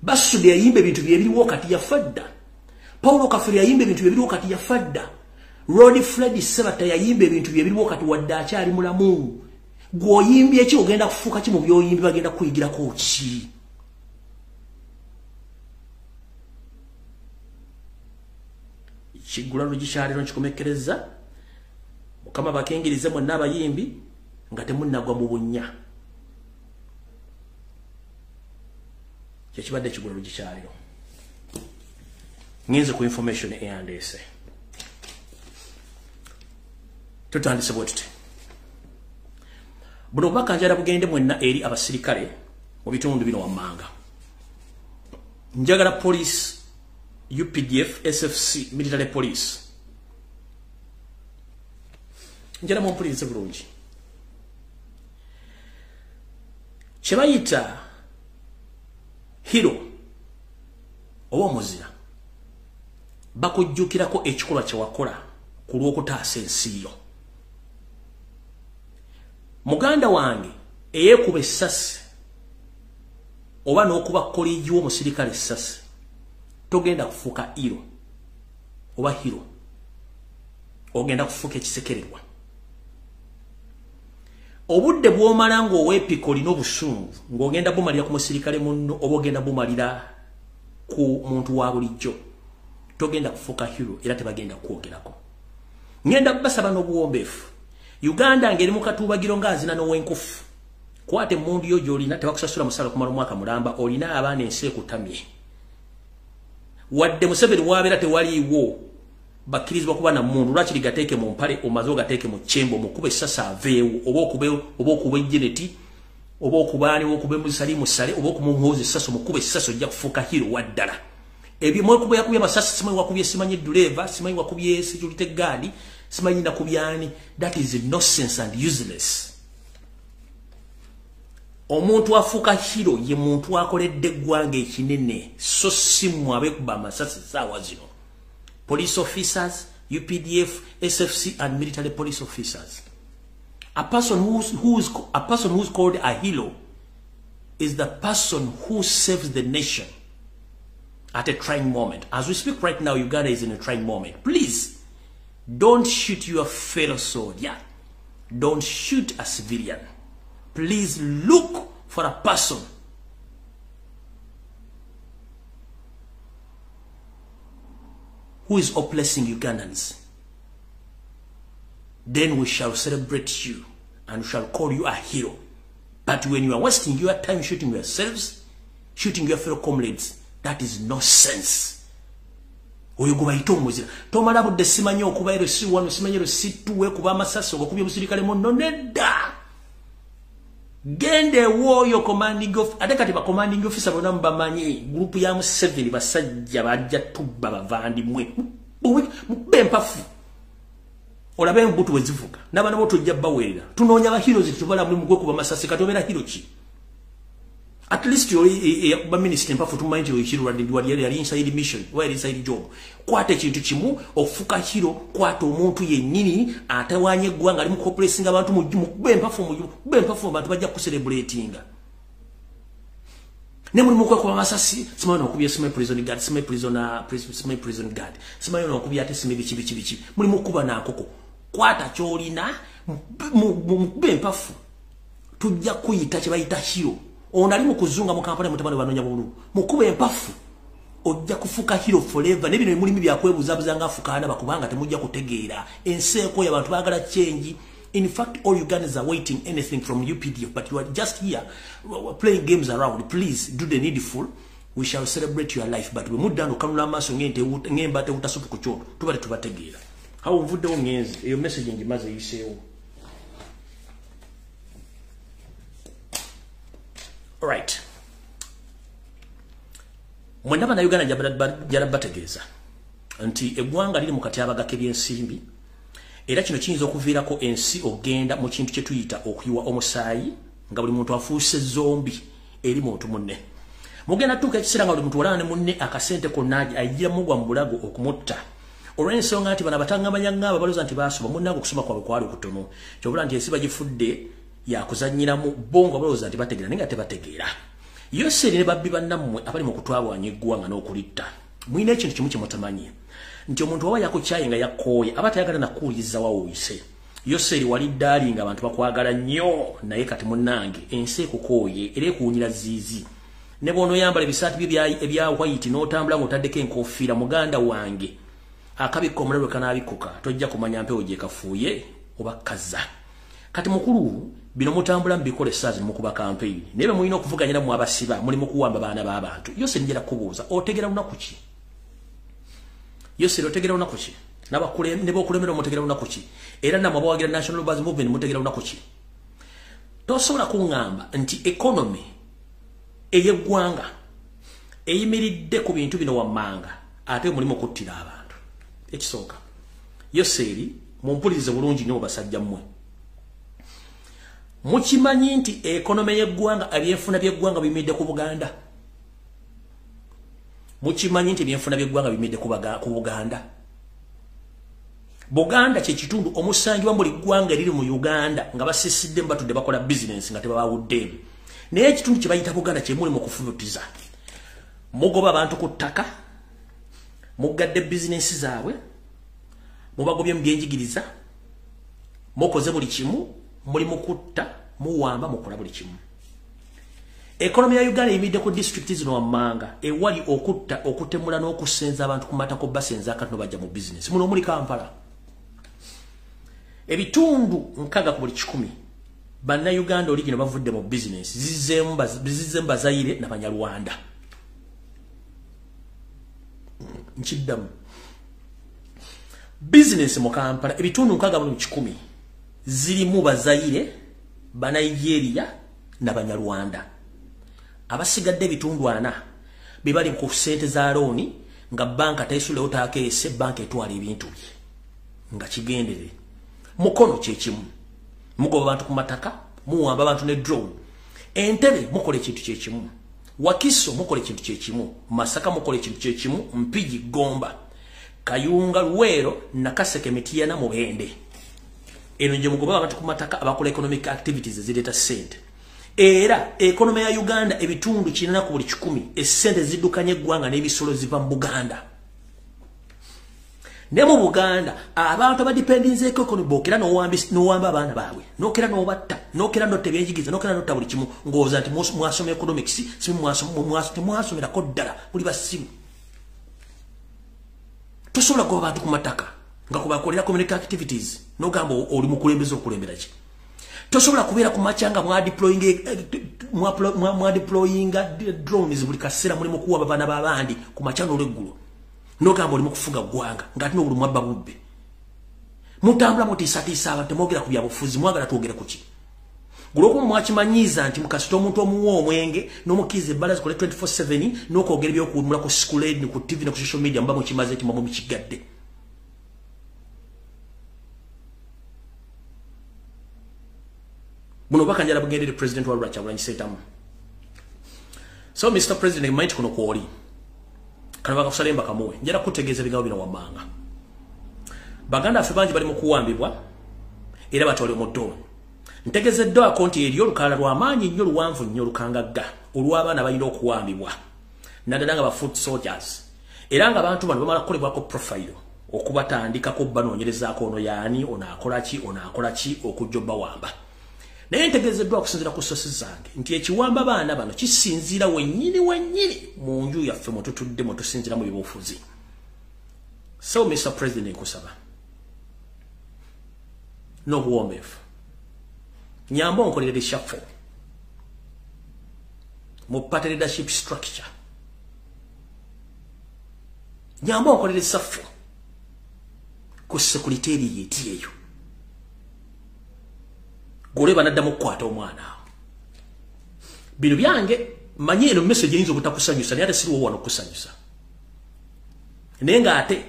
Basubi yayimba ebintu byebiriwo kati yafadda. Paulo Kafiri yayimba ebintu byebiriwo kati yafadda. Rodi Freddy Sebata yayimba ebintu byebiriwo kati wadde akyali mulamu. Gwoyimbye ki ogenda kufuuka ki mu byoyimbi bagenda kuyigirako ki? Kigulano gikyaliro nkikomekereza Mukama bakengerize mwenna abayimbi nga temunnagwa mu bunnya. Kyekibadde kigulano gikyaliro. Ngenze ku information eyandese. Tutandise bwetute. Buno baka njala bugende mwenna eri abasirikale mu bitundu bino wammanga. Njagala police, UPDF, SFC, military police. Njala mumpulize bulungi. Kyebayita hero oba muzira bakujjukirako ekikolwa kye wakola ku lw'okutaasa ensi yo. Muganda wange eyekuba essasi oba n'okuba kolegi w'omusirikale essasi togenda kufuuka hero oba hero ogenda kufuuka ekisekererwa. Obudde bw'omala ng'oweepika olina obusungu ng'ogenda bumalira ku musirikale munno oba ogenda bumalira ku muntu wa bulijjo togenda kufuuka hero era tebagenda kwogerako. Ngenda basaba n'obuwombeefu. Uganda ngeri mu katuubagiro ng'azina n'owenkufu. Kwate emmundu yo gy'olina tebakusasula musala kumala omwaka mulamba olina abaana ensi ekutamye. Wadde Museveni wabeera tewaliiwo bakkirizibwa kuba na mmundu lwaki ligateeke mu mpale omaze ogateeke mu kyembo mukube essasa aveewo oba okuba ejjeneti oba okubaani oba okuba musali musale oba okumuhooza essaso mukube essaso ojja kufuuka hiro waddala. Ebyo mwekuba yakubye amasasi simanyi wakubye simanyi dureva simanyi wakubye security guard simanyi nakubyani. That is nonsense and useless. Omuntu afuuka hiro ye muntu akoledde eggwanga ekinene so si mmwe abeekuba amasasi saawa zino. Police officers, UPDF, SFC and military police officers. A person who's called a hero is the person who saves the nation at a trying moment. As we speak right now, Uganda is in a trying moment. Please, don't shoot your fellow soldier. Don't shoot a civilian. Please look for a person who is oppressing Ugandans, then we shall celebrate you and we shall call you a hero. But when you are wasting your time shooting yourselves, shooting your fellow comrades, that is nonsense. Oyo gubayito muzira. Tomala budde simanyo okubayiro si wano simanyiro situwe kuba masasi okubye musirikale monno nedda. Gende woyo commanding of atekati ba commanding officer bona mbamanyi group ya mu 7 basajja bajja tubba bavandi mwe. Bempafu. Olabe mbutu wezivuka. Nabana bo tujja bawerera. Tunoonya ba heroes tubala mu mugwe kuba masasi katobera hero ki. At least you ba minister mpafu tumanyi yo hero wali inside mission, wali inside job. Kwate kintu kimu ofuka hero kwate omuntu yennyini atawanye gwanga ali mu corporating abantu mu bempafu abantu bajja ku celebratinga. Ne muri mukwa kwa masasi simayo okubya sima prison guard sima prison guard simayo okubya ate sima bichi muri mukuba nakoko kwata kyolina mu bempafu tujja kuyita kibayita hero. Onali mu kuzunga mu kampala mutabano banonya bulu mukuba empafu ojja kufuka hero forever ne bino mulimi bya kwebuzabuza nga afukana bakubanga temujja kutegeera enseko y'abantu bagala change. In fact, all Ugandans are waiting anything from UPDF, but you are just here playing games around. Please do the needful. We shall celebrate your life, but we mudano kanula maso ngembate utasupu kucho tubale tubategeera. How mvudde ongenzi eyo message ngimaze yiseewo. Alright. Mwenaba na Uganda jarabategeeza nti eggwanga liri mu katyabaga k'ebyensimbi era kino kiyinza okuviirako ensi ogenda mu kintu kye tuyita okuyiwa omusaayi nga buli muntu afuuse zombi eri muntu munne. Mugenda tuuka ekiseera nga buli muntu walana ne munne akasente konnaaji ayijira mugwa mu bulago okumutta olw'ensonga nti bano abatangabanyanga baloza nti baasoma munnange okusoma kwabwe kwali kutono kyobula nti ensi bagifudde yakuzanyiramu bongo baloza nti bategeera naye nga tebategeera. Yoseri ne babbi bannammwe abali mu kutwabwanya eggwanga n'okulitta mulina ekintu kimu kye mutamanyi nti omuntu waba yakukyaye nga yakooye aba tayagala nakuwuliriza wawoyise. Yoseri wali ddaali nga abantu bakwagala nnyo naye kati munnange ensi ekukooye era ekuwunyira ziizi ne bw'onooyambala ebisaati bye ebya white n'otambula ng'otaddeko enkofiira muganda wange akabikka omulalo kanaabikuka tojja kumanya mpewo gye kafuuye oba kaza. Kati mukulu bino mutambula mbikola essaazi mukuba campaign naye bwe mulina okuvuganyira mu abasiba muli mu kuwamba baana b'abantu. Yoseri njera kubuuza otegera lunaku ki? Yoseri otegera lunaku ki? Ne b'okulemera mutegera lunaku ki? Era namwe abawagira National Buzz Movement mutegera lunaku ki? Tosobola kuŋŋamba nti economy ey'eggwanga eyimiridde ku bintu bino wammanga ate mulimu okuttira abantu. Ekisooka Yoseri mumpulirize bulungi nnyo basajja mmwe. Mukimanyi nti economy y'eggwanga ebyenfuna by'eggwanga bimidde ku Buganda? Mukimanyi nti ebyenfuna by'eggwanga bimidde ku Buganda? Buganda kye kitundu omusangi wa buli ggwanga eriri mu Uganda nga basisidde batudde bakola business nga tebabawuddeemu. Naye ekitundu kye bayita Buganda kye muli mu kufulutiza. Mugoba abantu ku ttaka, muggadde business zaabwe, mubagobye mu byenjigiriza, mukoze buli kimu, muli mu kutta, muwamba, mukola buli kimu. Economy ya Uganda eyimidde ku district zino wammanga ewali okutta okutemula n'okusenza abantu ku matako basenza akati bajja mu business. Muno muli Kampala. Ebitundu 6 ku buli 10 banna Uganda origino bavudde mu business zizemba Zaire na Banyarwanda. Nchiddamu business mu Kampala ebitundu 6 ku buli 10 zirimu Bazaire, Banigeria na Banyarwanda. Abasigadde ebitundu 4 bibali ku ssente za looni nga banka tayisulewo takeese banka etwala ebintu bye nga kigendere. Mukono kye kimu. Mugoba abantu ku mataka, muwamba abantu ne drone. Entebe mukole ekintu kye kimu. Wakiso mukole ekintu kye kimu. Masaka mukole ekintu kye kimu. Mpigi Gomba, Kayunga, Luweero, Nakaseke, Mityana, Mubende. Eno nje mugoba abantu ku mataka abakola economic activities zireta sente. Era economy ya Uganda ebitundu 9 ku buli 10 essente ziddukanye eggwanga n'ebisolo ziva mu Buganda. Ne mu Buganda abantu abadipendinze economy bokera n'owamba abaana baabwe n'okera n'obatta n'okera n'otebyenjigiriza n'okera n'otta buli kimu ng'oza nti mwasoma economics si mwasomera ko ddala buli basimu. tosobola kuba bantu ku mataka nga kubakolera community activities n'ogamba oli mukulembeza okulembera ki tosobola kubeera ku machanga mwa deploying drones buli kaseera mulimu kuwaba baana b'abandi ku machano olw'eggulu n'ogamba oli mu kufuga ggwanga ng'ate n'obuli mwabba bubbe mutambula mutiisatiisa abantu temwogera ku byabufuzi mwagala twogere ku ki Guloko mwachimanyiza nti mukasita omuntu omuwa omwenge n'omukize ebbala zikole 24/7 n'okwogera ebyokuwumula ku school aid ku TV ne ku social media mba mukimaze eti mwamu mukigadde. Buno bakanjala bugendere president wa Rwanda Kyagulanyi So Mr. President might kuno kwoli. Kana bakakusalemba kamuwe. Njala kutegeeza bigawo bino wamanga. Baganda afe bangi bali mu kuwambibwa era batwali omuddo. Ntegezedde akonti eriyo olukala lw'amaanyi nnyo luwanvu nnyo lukangagga olw'abaana balina okuwambibwa naddala nga ba foot soldiers era nga abantu bano bamala kukolebwako profile okubatandikako banoonyerezaako ono yaani onaakola ki okujja obbawamba naye ntegezeddwa okusinziira ku sosi zange nti ekiwamba baana bano kisinziira wennyini mu nju yaffe mwe tutudde mwe tusinziira mu byobufuzi. So Mr. President nkusaba n'obuwombeefu Nyambo nkolere reshuffle mu party leadership structure. Nyambo nkolere reshuffle ku secretary yetiyo. Gole banadda mu kwata omwana. Bino byange manyeno message yinzo butakusanyusa ne ate siriwo wano kusanyusa. Nenga ate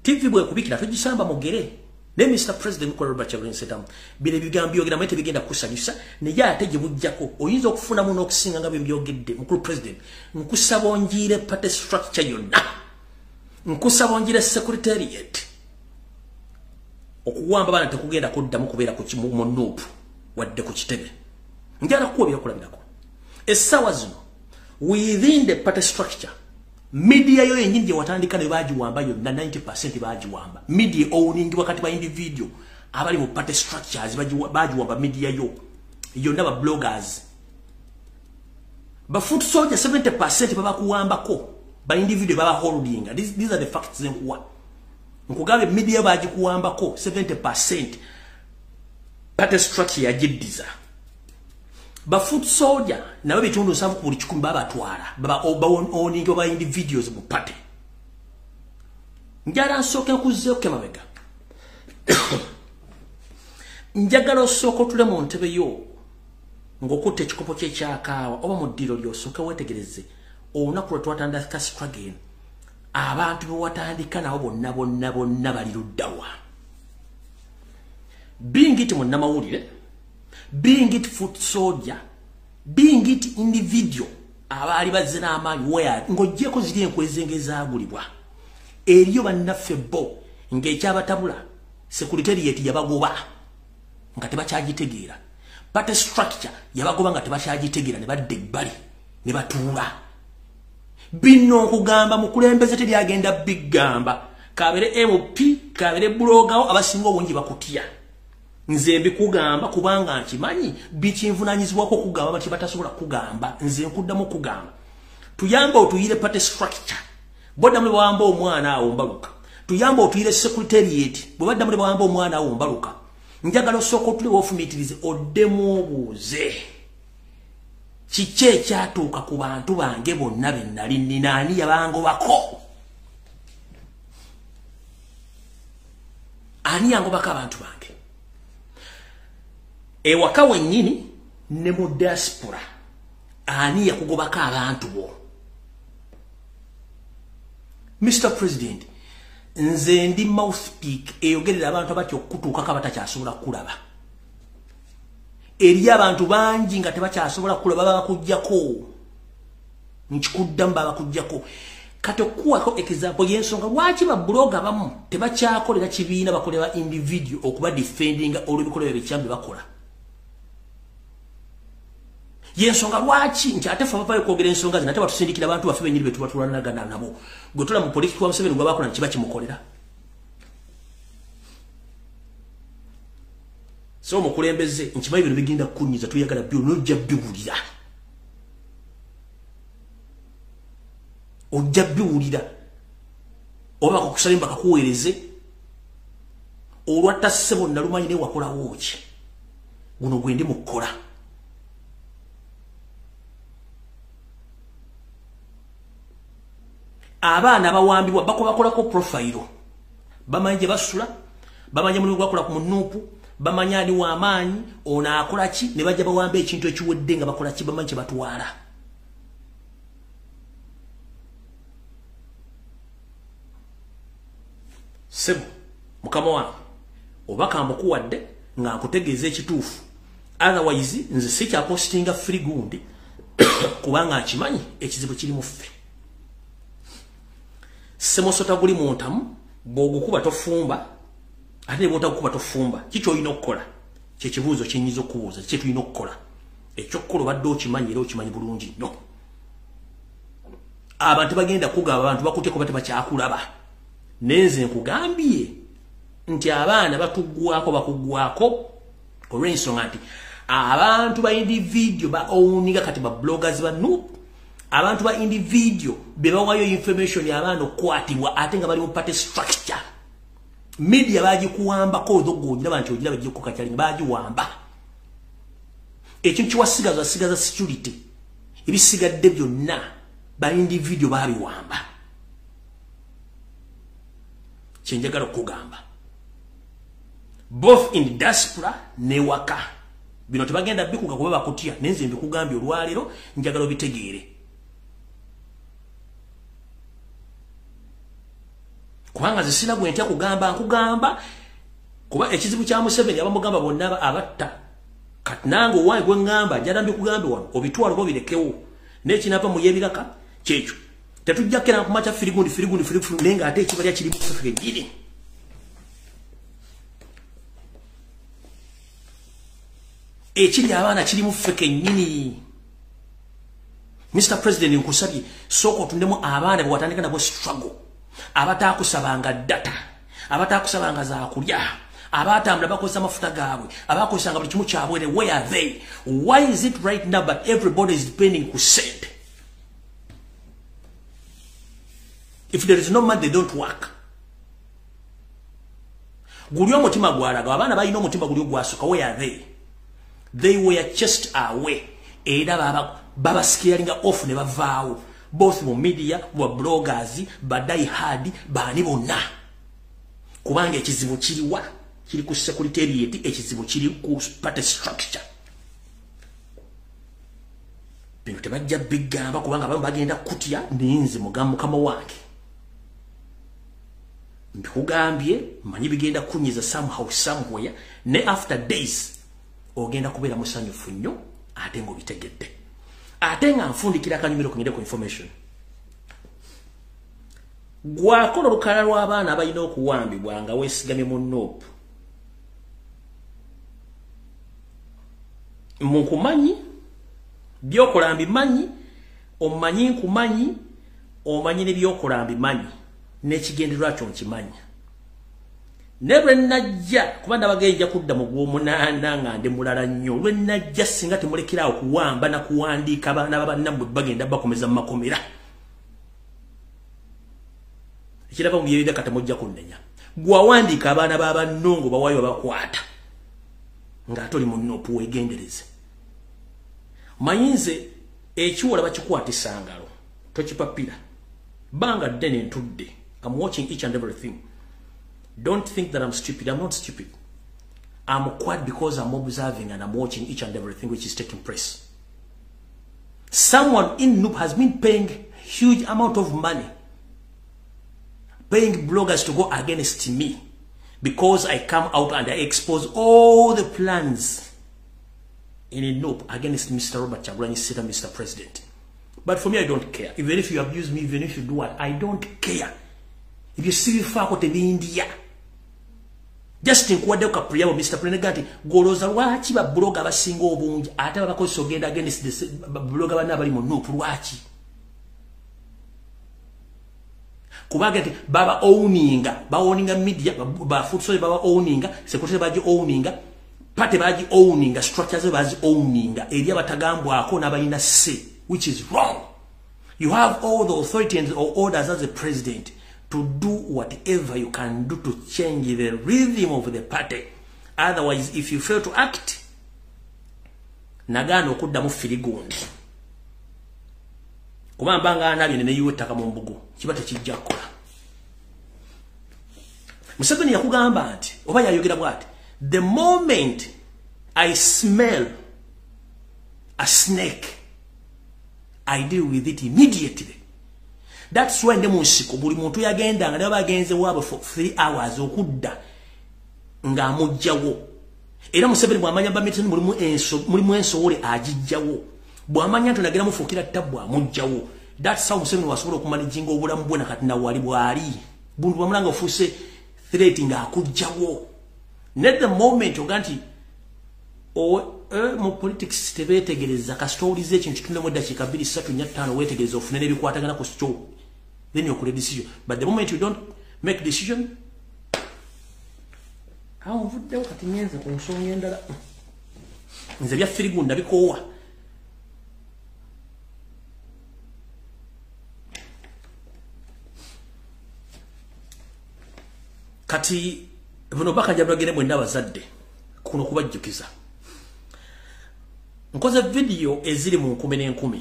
TV bwe kubikira tugisamba mugere. Ne Mr. President kwa Robert Kyagulanyi Ssentamu bile bigambyo gira mete bigenda kusanyusa ne ya ateje bujjako oyinza okufuna muno okusinga nga byogedde mukulu president nkusaba onjire party structure yonna nkusaba onjire secretariat okuwamba bana tekugenda kuddamu kubeera ku kimu nuupu wadde ku kitebe njala kuwa byakulabirako essawa zino within the party structure media yo yenyini je watandika ne bajiwamba yo na 90% bajiwamba media owning wakati ba individual abali mu party structures bajiwamba media yo naba bloggers ba foot soldier 70% baba kuwamba ko ba individual baba holding these are the facts zenkuwa nkugabe media bajikuwamba ko 70% party structure ya jiddiza ba foot soldier nawe bitundu savu ku buli kikumi baba twala baba owning ba individuals mu party njala nsoke kuzze okemabega njagala osoko tule mu ntebe yo ngokutte ekikopo ky'ekyakaawa oba mu ddiro lyosoka wetegereze olunaku lwe twatandika struggle abantu be watandika nabo bonna bali luddawa being it munnamawulire being it foot soldier being it individual abali bazze n'amaanyi where ng'oggyeko ziri enkwezenge zaagulibwa eriyo bannaffe bo ng'ekyabatabula secretariat yabagoba nga tebakyagitegeera party structure yabagoba nga tebakyagitegeera ne badda ebbali ne batuula bino nkugamba mukulembeze teryagenda bigamba kabere MP kabere blogawo abasinga obungi bakutya nze mbikugamba kubanga nkimanyi bikinvunanyizibwako kugamba bati batasobola kugamba nze nkuddamu kugamba tuyamba otuyire party structure bodda muli bawamba omwana awo mbaluka tuyamba otuyire secretariat bwe badda muli bawamba omwana awo mbaluka njagala osooka otuli wofumitirize oddemu obuuze kiki ekyatuuka ku bantu bange bonna be nali ninaani yabangobako ani yangobako abantu bange ewaka wennyini ne mu diaspora ani yakugobako abantu bo Mr. President nze ndi mouthpick eyogerera abantu abatyo okutuukako abatakyasobola kulaba eri abantu bangi nga tebakyasobola kulaba babakujjako nkikuddamu babakujjako kati okuwako example y'ensonga lwaki babloga abamu tebakyakolera kibiina bakolera individual okuba defendinga olw'ebikolwa byekyambe bakola yensonga lwaki nti ate fe bapayo kwogera ensonga zino ate batusindikira abantu baffe benyini be tubatulwanagana nabo gwe tula mu politiki wa Museveni gwe bakola kiba kimukolera so mukulembeze nkimanyi bino bigenda kukunyiza tuyagala byo nojja biwulira ojja biwulira oba kukusalimba kakuweereze olwatta ssebo nalumanyi ne wakola wooki guno gwende mukola abaana bawambibwa bakolako profile bamanje basula bamanje mulimu gwakola ku munupu bamanya ali wa amaanyi ono akola ki ne bajja bawamba ekintu ekiwedde nga bakola ki bamanje batwala sebo mukama wange obaka mbukuwadde nga nkutegeeza ekituufu otherwise nze sikya postinga free gundi kubanga akimanyi ekizibu kiri mu ffe semosota guli muntamu bwogukuba tofumba ate bwotagukuba tofumba kiki olina okukola kyekibuuzo kyenyiza okubuuza kye tulina okukola ekyokukola obadde okimanyi era okimanyi bulungi nnyo abantu bagenda kugaba abantu bakutyeko bate bakyakulaba nenze nkugambye nti abaana batuggwako bakuggwako olw'ensonga nti abantu ba individual ba owninga kati ba bloggers ba noob abantu ba individual be bawayo information y'abaana okukwatibwa ate nga bali mu party structure media bagikuwambako odogonyira nti ogira bagiye kukakyali bagiwamba ekintu kiwasigaza security ebisigadde byonna ba individual babiwamba kyenjagala okugamba both in diaspora ne waka bino tebagenda bikuga kuba bakutya nenze mbikugambye olwalero njagala obitegeere kubanga zisina gwentya kugamba nkugamba kuba ekizibu kya Museveni abamugamba bonna abatta kati nange owange gwe ngamba jada mbikugambe wano obitwalo bo birekewo n'ekinava mu yebiraka kyekyo tetujja kera kumacha firigundi nenga ate ekibalya kiri mu kufike giri ekiri abaana kiri mu feke nyini Mr. President nkusabye soko tundemu abaana bwatandika nabo struggle abatakusabanga data abatakusabanga za kulya abatambula bakoza mafuta gaabwe abakozanga buli kimu kyabwe where are they why is it right now but everybody is depending ku send if there is no money they don't work gulyo omutima gwalaga abaana balina omutima gulyo gwasuka where are they were just away era baba scaringa off ne bavaawo both mu media wa bloggers badai hard bani bonna kubanga ekizibu kiriwa kiri ku secretariat ekizibu kiri ku party structure bintu tebajja bigamba kubanga baba bagenda kutya ninzi mugamu kama wange mbikugambye manyi bigenda kunyiza somehow somewhere ne after days ogenda kubera musanyufu nnyo ate ngo bitegedde ate nga nfundikira akanyumiro kunyende ku information gwakola olukala lw'abaana abalina okuwambibwa nga weesigamye mu nope munkumanyi byokola mbimanyi omanyi nkumanyi omanyi ne byokola mbimanyi n'ekigendererwa kyo nkimanya ne bwe najja kuba nabagenja kudda mu gw'omunaana nga ndi mulala nnyo lwe najja singa temulekerawo kuwamba na kuwandiika abaana babannammwe bagenda bakomeza mu makomera ekiraba mu byebida katamujja kunnenya gwawandiika abaana b'abannongo bawaayo babakwata ng'ate oli mu nopu weegendereze mayinze ekiwola bakikwatisa ngalo tokipapira banga ddene ntudde I'm watching each and everything. Don't think that I'm stupid. I'm not stupid. I'm quiet because I'm observing and I'm watching each and everything which is taking place. Someone in Noob has been paying huge amount of money, paying bloggers to go against me because I come out and I expose all the plans in a Noob against Mr. Robert Kyagulanyi Ssentamu, Mr. President. But for me, I don't care. Even if you abuse me, even if you do what, I don't care. If you see me far in India, just think what they can Mr. President. Goloza wachi ba blogger ba singo obungi ate ba koso genda against this blogger ba nabali mu Noob wachi. Kubagati baba owninga media ba footsoil baba owninga secretary baji owninga pate baji owninga structures baji owninga eri abatagambwako n'abalina say which is wrong. You have all the authority and orders as a president to do whatever you can do to change the rhythm of the party. Otherwise, if you fail to act, nagano kuddamu firigondi. Kumambanga anabye ne yiwe taka mu mbugo. Kiba tekijja kukola. Museveni yakugamba nti oba yayogera bwati, the moment I smell a snake, I deal with it immediately. That's why ndemusiko buli muntu yagenda nga ne bagenze wabo for 3 hours okudda nga amujjawo. Era Museveni bwamanya bamitini mulimu ensowole agijjawo. Bwamanya tunagera mufukira tabwa amujjawo. That's how Museveni wasobola okumanajinga obulamu bwe nakati na wali bwali. Buntu bamulanga ofuse threat nga akujjawo. Net the moment oganti mu politics tebetegereza ka stories ekintu tunne mu dakika 2-3-5 wetegereza ofunene bikwatagana ku story. Then you could decision. But the moment you don't make decision, how would they cut in the consuming endala? Nze bya firigunda bikowa. Kati buno baka jabagere bwenda bazadde kuno kubajjukiza. Nkoze video eziri mu 10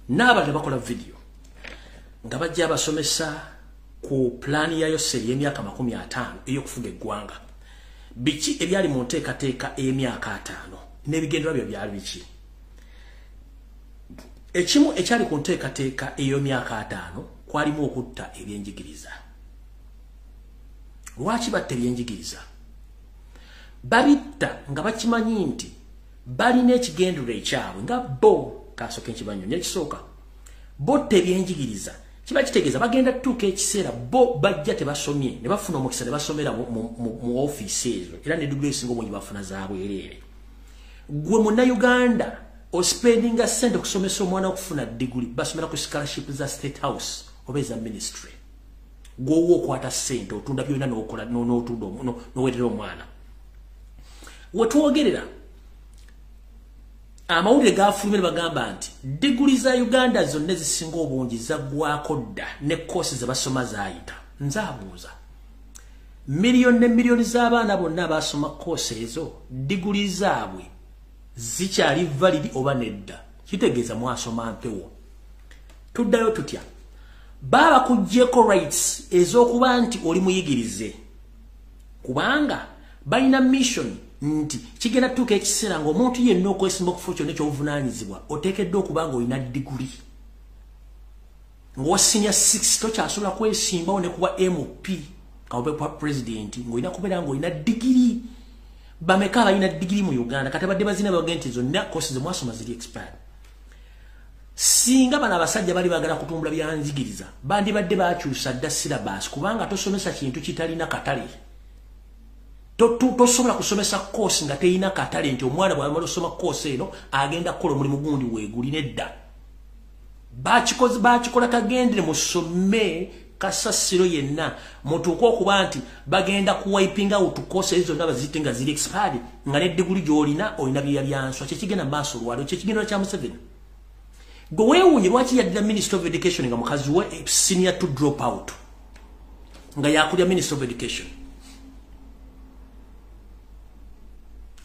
n'abale bakola video nga bajja basomesa ku plan ya Yoseri y'emyaka 50 eyokufuga eggwanga. Biki ebyali mu nteekateeka emyaka 5 n'ebigendera byo byali biki? Ekimu ekyali ku nteekateeka eyo myaka 5 kwalimu okutta ebyenjigiriza. Lwaki batta ebyenjigiriza? Babitta nga bakimanyi nti balina ekigendera ekyabwe nga bo kasoke nkibanyonyo ekisooka. Botta ebyenjigiriza kiba kitegeeza bagenda tuuka ekiseera bo bajja tebasomye ne bafuna omukisa ne basomera mu office ezo era ne degree singo mwenye bafuna zaabwerere. Gwe Munnayuganda ospendinga sente okusomesa omwana okufuna degree basomera ku scholarship za State House oba eza ministry. Gwowo okwata sente otunda byonna n'okola n'otunda n'oweerera omwana. Wetwogerera amawulire gafulumire bagamba nti degree za Uganda zonna zisinga obungi zaggwako dda ne courses ze basoma zaayita. Nzaabuuza miliyoni ne miliyoni z'abaana bonna basoma course ezo degree zaabwe zikyali valid oba nedda? Kitegeeza mwasoma mpewo. Tuddayo tutya? Baba kujjeko rights ez'okuba nti oli muyigirize kubanga balina mission nti kigenda tuuka ekiseera ng'omuntu yenna okwesimba okufa kyonna ekyobuvunaanyizibwa oteekeddwa okuba nga olina diguli. Ng'owa senior 6 tokyasobola kwesimbawo ne kuba MP kaobe kwa president ng'olina kubeera ng'olina digiri. Bameka abalina digiri mu Uganda kati badde bazina bagenda nti zonna courses ze mwasoma ziri expired. Singa bana abasajja bali bagala kutumbula byanjigiriza bandibadde bakyusa dda syllabus kubanga tosomesa kintu kitalina katale. Tosobola kusomesa course nga teyina katale nti omwana bw'amala osoma course eno agenda kukola omulimu gundi weeguli nedda. Bakikola kagendere musome kasasiro yenna mutuuka okuba nti bagenda kuwipinga out course ezo nga baziyite nga ziri expired nga ne degree gy'olina olina byanswa kyekigenda maaso olwaliro kyekigenda kya Museveni. Gwe weewuunye lwaki yaddira Minister of Education nga mukazi we senior to drop out nga yakulya Minister of Education?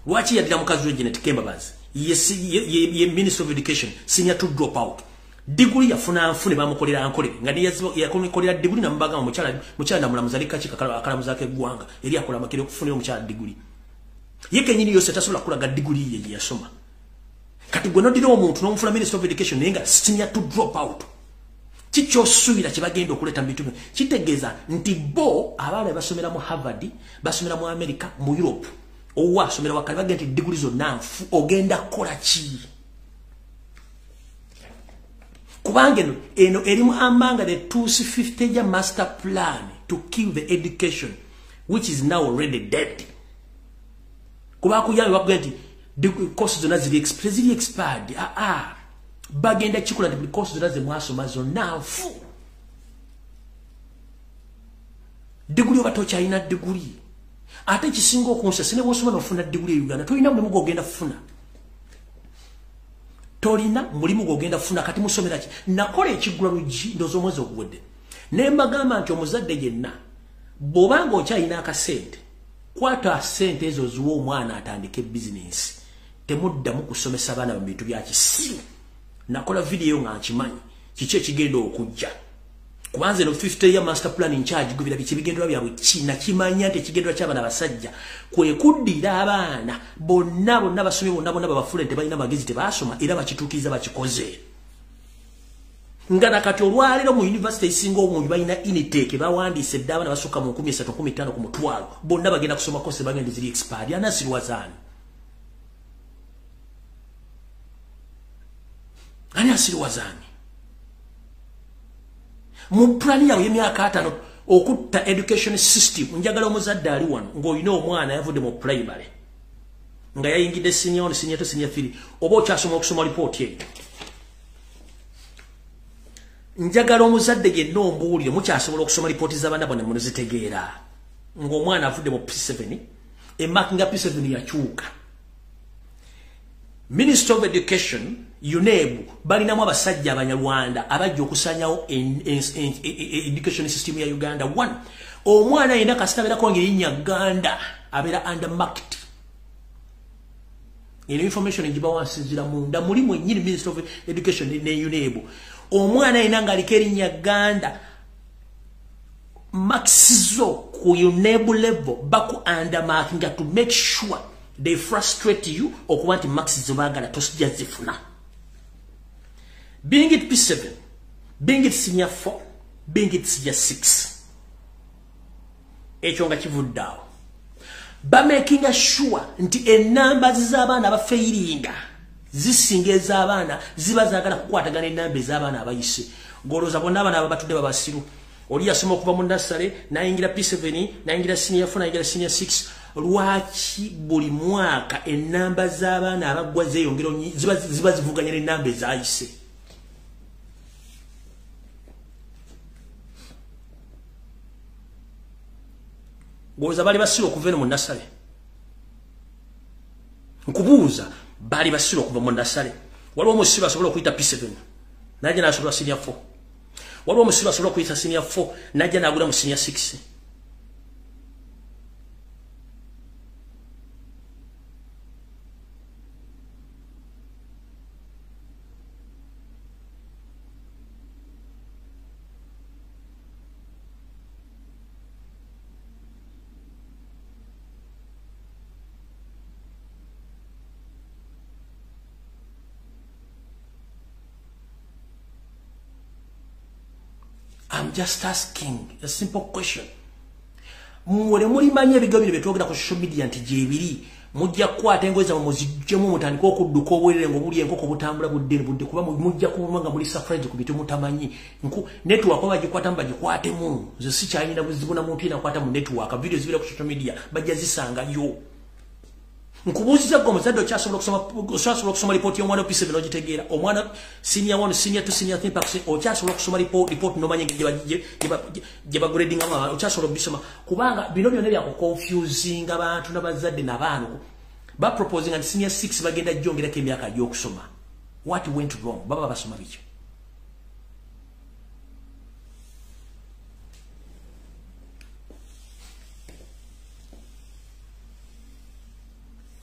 Lwaki yaddira mukazi we Janet Kembabazi ye Minister of Education senior to drop out? Degree yafuna nfune bamukolera ankole nga yakomekolera degree na mbaga mukyala namulamuza likaki akalamuza ke gwanga eri akola makire okufunira omukyala degree. Ye kenyini yose tasobola kulaga degree ye yasoma. Kati gwe nodira omuntu n'omufuna Minister of Education nenga senior to drop out. Kikyosuubira kibagenda okuleta mu bintu kitegeeza nti bo abaana basomera mu Harvard basomera mu America mu Europe owa asomera wakali bagenda nti degree zonna nfu ogenda kukola ki? Kubanga eno erimu amanga the 250 ya master plan to kill the education which is now already dead. Kuba kuyawe bakugenda nti courses zonna ziri expired. Bagenda kikola nti courses zonna ze mwasoma zonna nfu. Degree oba tokyalina degree. Ate ekisinga okunsa sine bw'osoma n'ofuna degree e Uganda tolina mulimu gw'ogenda kufuna. Tolina mulimu gw'ogenda kufuna kati musomera ki? Nakola ekigula lugi ndowooza omwezi oguwedde Nembagamba nti omuzadde yenna bobanga okyalina akasente kwata sente ezo ziwa omwana atandike business temuddamu kusomesa abaana mu bintu bya kisiru. Nakola video nga nkimanyi kiki ekigenda okujja kubanze no 50-year master plan in charge gubira bikibigendera byabwe kina kimanya nti ekigendera ky'abaana basajja kwe kuddira abaana bonna basomye bonna babafule tebalina magezi tebasoma era bakituukiriza bakikoze. Nga nakati olwaliro mu university isinga obungi balina initeke bawandiise dda abaana basukka mu 13-15 ku mutwalo bonna bagenda kusoma kose bagenda ziri expired anasirwazaani. Ani asirwazaani mu plani yawe y'emyaka 5 okutta education system. Njagala omuzadde ali wano ng'olina omwana yavudde mu primary nga yayingidde senior 2 senior 3 oba okyasoma okusoma report eyo. Njagala omuzadde yenna ombuulire mukyasobola okusoma report z'abaana bonna munozitegeera ng'omwana avudde mu P7 emaki nga P7 yakyuka. Minister of Education UNEB balinamu abasajja abanyarwanda abajja okusanyawo education system ya Uganda. 1 omwana yena kasita abeerako ng'erinnya Ganda abeera undermarked. Eno information egiba wansinzira munda mulimu ennyini Minister of Education ne UNEB. Omwana yena ng'aliko erinnya Ganda maxizo ku UNEB level baku undermarking to make sure they frustrate you okuba nti maxizo baagala tosijja zifuna. Being it P7, being it senior 4, being it senior 6. Ekyo nga kivuddawo. Ba making sure nti enamba z'abaana abafeiringa zisinga ez'abaana ziba zaagala kukwatagana enamba ez'abaana abayise. Ng'olowooza bonna abaana ababatudde babasiru. Oli yasoma okuva mu nursery nayingira P7 nayingira senior 4 nayingira senior 6. Lwaki buli mwaka enamba z'abaana abagwa zeeyongera ziba zivuganya n'enamba ezayise? Goza bali basiro okuva mu nursery. Nkubuuza bali basiro okuva mu nursery. Waliwo omusibe asobola okuyita P7 najja n'asobola senior 4. Waliwo omusibe asobola okuyita senior 4 najja n'agula mu senior 6. I'm just asking a simple question. Mwole muli manye ebigambo bino byetwogera ku social media nti gyebiri mujja kukwata engoye zammwe muziggyemu mutandika okudduka obwerere ng'obuli enkoko butambula budde kuba mujja kuluma nga muli surprise ku bintu mutamanyi. Network bagikwatamu bagikwatemu. Nze sikyalina buzibu na muntu yenakwata mu network. Video zibira ku social media bajja zisangayo. Nkubuuziza gwe omuzadde okyasobola okusoma report y'omwana P7 ogitegeera. Omwana senior 1, senior 2, senior 3 pakse okyasobola okusoma report nomanya gye bagradinga mwana okyasobola obisoma kubanga bino byonna bya confusing abantu n'abazadde n'abaana ba proposing and senior 6 bagenda jjongerako emyaka gy'okusoma. What went wrong? Baba basoma biki?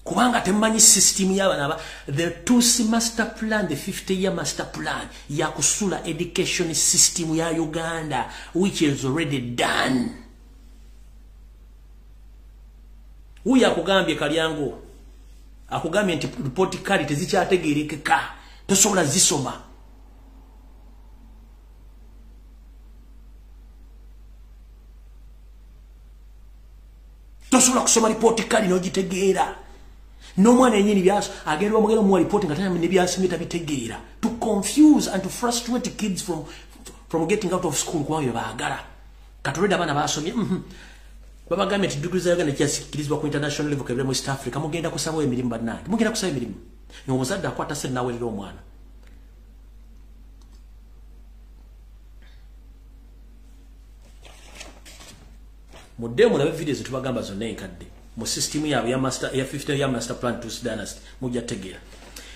Kubanga temanyi system y'abaana the 2C master plan, the 50-year master plan ya kusula education system ya Uganda which is already done. Uya akugambye Kalyango akugambye nti report card tezikyategeerekeka tosobola zisoma. Tosobola kusoma report card n'ogitegeera. No mwana yenyini byaso agenda bamugenda mu report nga tanya ne byasometa bitegeera to confuse and to frustrate kids from getting out of school kwa yo baagala katoleda bana basomye babagambye nti degree za Uganda kyasikirizwa ku international level kebere mu East Africa mugenda kusaba emirimu bannange mugenda kusaba emirimu n'omuzadde akwata sente nawe lero omwana mudemu na videos tubagamba zonna enkadde mu system yawe ya master ya 50-year master plan to dynasty mujja tegeera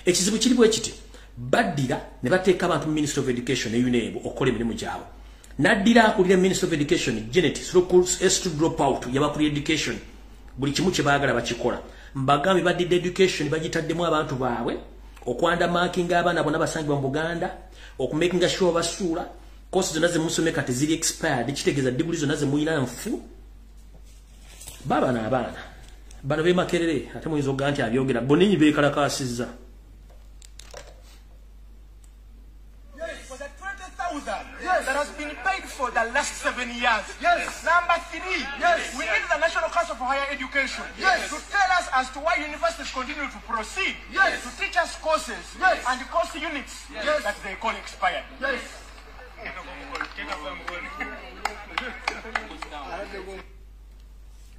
ekizibu kiri bwe kiti baddira ne bateeka abantu mu Ministry of Education ne UNEB okola emirimu gyabwe Naddira akulira Minister of Education Janet S to drop out yabakuli education buli kimu kye baagala bakikola mbagambi badde education bagitaddemu abantu baabwe okwanda marking abaana bonna basangibwa mu Buganda okumakinga sure basuula course zonna zemusome kati ziri expired kitegeeza diguli zonna zemuyina nfu baba na abaana bano bemakerere ate muyinza okugaa nti abyogera boninyi beekalakaasizza that has been paid for the last 7 years. Yes. Number 3, yes. We need the National Council for Higher Education to tell us as to why universities continue to proceed to teach us courses and course units that they call expired. Yes.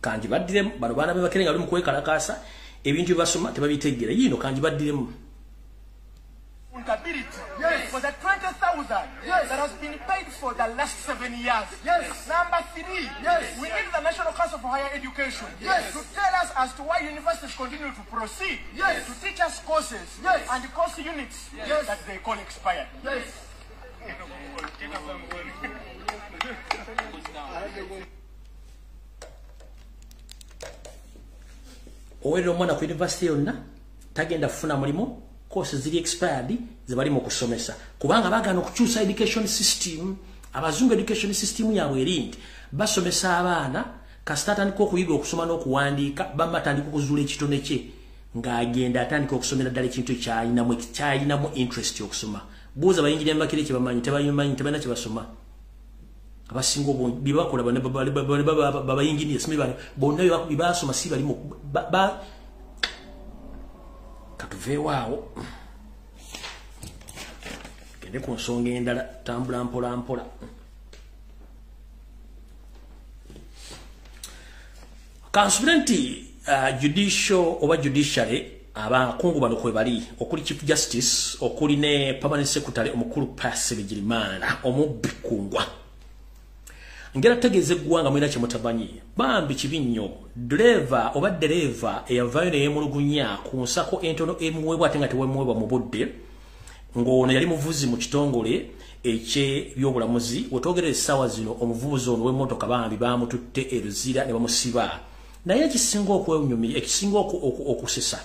Kanji badiremu bano baana bebakerenga bali mu kwekalakaasa ebintu byebasoma tebabitegeera yino kanji badiremu For the 20,000 that has been paid for the last 7 years. Number 3, we need the National Council for Higher Education to tell us as to why universities continue to proceed to teach us courses and course units that they call expired. Owero mwana ku university yonna tagenda kufuna mulimo course ziri expired zibali mu kusomesa kubanga bagana okukyusa education system abazungu education system yaabwe erindi basomesa abaana kasitata ndiko okuyiga okusoma n'okuwandiika bamatandika okuzuula ekitone kye ng'agenda atandika okusomera ddala ekintu kyayinamu interest okusoma buuza bayingirira mbakire kye bamanyi tebayimanyi tebalina kye basoma abasinga obungi bibakola babayingirira simi bonna bibasoma si balimu katuveewaawo gende ku nsonga endala tambula mpola mpola kansubire nti judicial oba judiciary abakungu bano kwe bali okuli chief justice okuli ne permanent secretary omukulu Pass Bigirimana omubbi kungwa ngera tegeze gwanga mwina kye mutabanyi bambi kibinyo driver oba dereva eyavayo ne yemulugunya ku nsako entono emuwebwa atenga tewemwebwa mu budde ng'ono yali muvuzi mu kitongole ekye byobulamuzi wetwogerera essaawa zino omuvuzi ono w'emmotoka bambi bamututte eruzira ne bamusiba naye ekisinga okwewunyumya ekisinga okusesa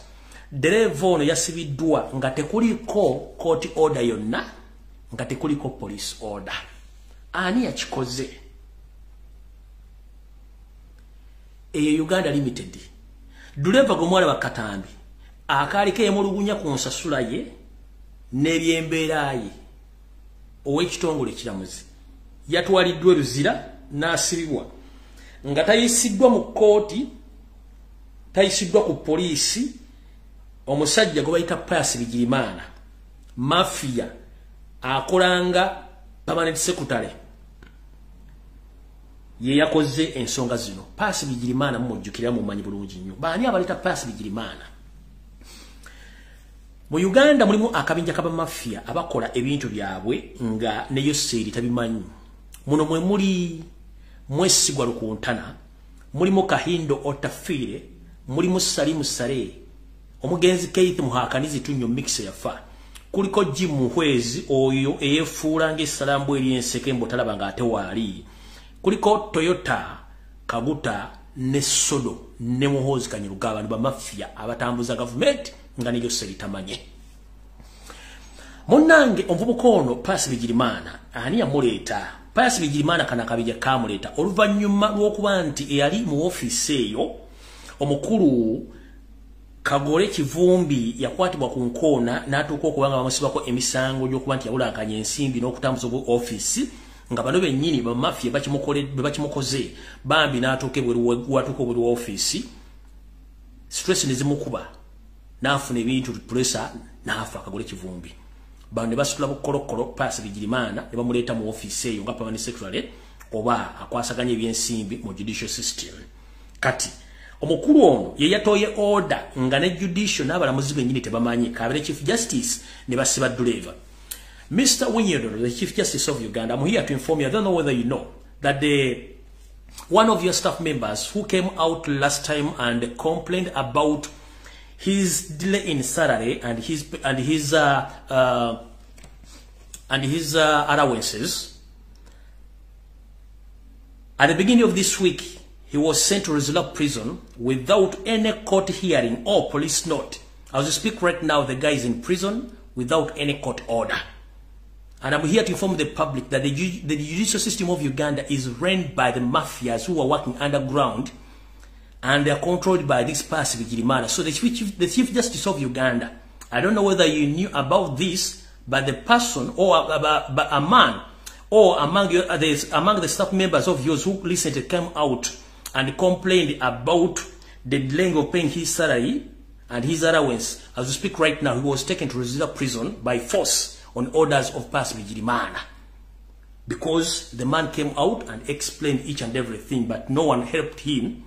dereva ono yasibiddwa nga tekuliko court order yonna nga tekuliko police order ani yakikoze eyo Uganda Limited dereva gomwala bakatambi akaliko yemulugunya ku nsasula ye n'ebyembeera ye ow'ekitongole ekiramuzi yatwaliddwa eruzira n'asibibwa nga tayisiddwa mu kooti tayisiddwa ku poliisi omusajja gwe bayita Pass Bigirimana mafia akolanga permanent secretary ye yakoze ensonga zino Pass Bigirimana mumujjukira mu manyi bulungi nnyo baani abaleta Pass Bigirimana mu Uganda mulimu akabinja kaba mafia abakola ebintu byabwe nga ne Yoseri tabimanyi muno mwe muli Mwesigwa Lukuntana mulimu Kahindo Otafire mulimu Salimu Sare omugenzi Keith Muhakanizi tunyo mix yafa kuliko Jimu Hwezi oyo eyefuula ng'essalambu eri enseke mbotalaba nga ate waali kuliko Toyota Kaguta ne Sodo ne Muhozi Kanyirugaba abantu ba mafia abatambuza government nga ne Yoseri tamanye Munange omuvubuka ono Pass Bigirimana ani yamuleeta Pass Bigirimana kana kabija kamuleeta oluvannyuma lw'okuba nti eyali mu office eyo omukulu Kagore Kivumbi yakwatibwa ku nkoona n'atuuka okubanga bamusibako emisango gy'okuba nti yawulankanya ensimbi n'okutambuza office nga bano bennyini ba mafia bakimukoze bambi n'atuuka obweru wa office stress ne zimukuba n'afuna ebintu pressure n'afa Kagore Kivumbi bano ne basitula bukolokolo Pass Bigirimana ne bamuleeta mu office eyo nga permanent secretary oba akwasaganya ebyensimbi mu judicial system kati omukulu ono ye yatoye order nga ne judicial n'abalamuzi bennyini tebamanyi kabere chief justice ne basiba driver Mr. Winyedo, the Chief Justice of Uganda, I'm here to inform you. I don't know whether you know that one of your staff members who came out last time and complained about his delay in salary and his allowances At the beginning of this week, he was sent to Rizla prison without any court hearing or police note. As we speak right now, the guy is in prison without any court order. And I'm here to inform the public that the judicial system of Uganda is run by the mafias who are working underground, and they are controlled by this passive Girimana. So the Chief Justice of Uganda, I don't know whether you knew about this, but the person or a man or among the staff members of yours who recently came out and complained about the delaying of paying his salary and his allowance. As we speak right now, he was taken to Rizla prison by force on orders of passive Girimana, because the man came out and explained each and everything, but no one helped him.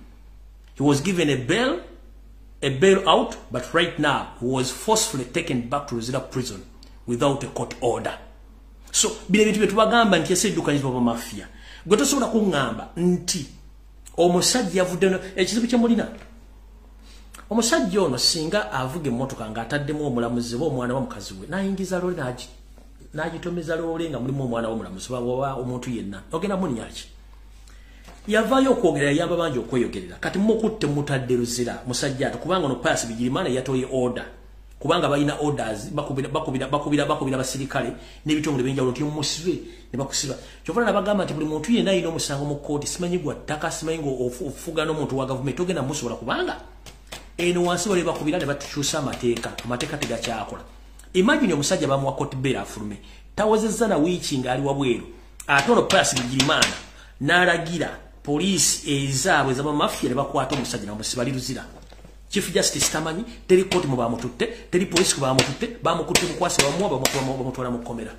He was given a bail out, but right now he was forcefully taken back to Rizla prison without a court order. So, bile bitu betubagamba nti yasedukanyizibwa ba mafia. Gwe tosobola kungamba nti omusajja yavuddeno ekizibu kye mulina. Omusajja ono singa avuga emmotoka ng'ataddemu omulamuzi oba omwana wa mukazi we n'ayingiza loole n'agitomeza loole nga mulimu omwana w'omulamuzi oba omuntu yenna, ogenda mulinnya ki? Yavaayo okwogera yayamba bangi okweyogerera. Kati mukutte mutadde Luzira musajja ato kubanga ono paasi Bigirimana yatoye order. Kubanga balina orders bakubira basirikale n'ebitongole by'enjawulo nti musibe ne bakusiba. Kyova nabagamba nti buli muntu yenna alina omusango mu kkooti, simanyi gwa ttaka, simanyi ng'ofuga n'omuntu wa gavumenti ogenda musobola kubanga eno wansi bali bakubira ne batukyusa amateeka tegakyakola. Imagine omusajja bamuwa court bail afulume, tawezezza na wiiki ng'ali wabweru, ate ono paasi Bigirimana n'alagira poliisi ezaabwe z'abamafia ne bakwata omusajja n'amusiba Luzira. Chief Justice tamanyi, teri court mu bamututte, teri poliisi ku bamututte, bamukutte bukwase bamuwa bamutwala mu kkomera.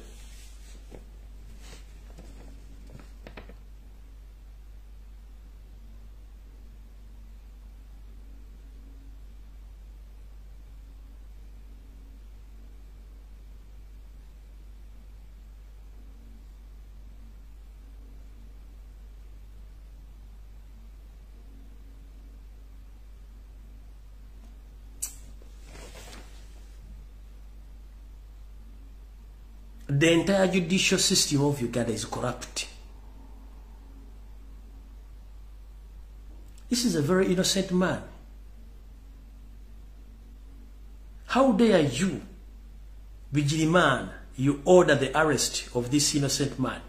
The entire judicial system of Uganda is corrupt. This is a very innocent man. How dare you, Bigirimana, you order the arrest of this innocent man,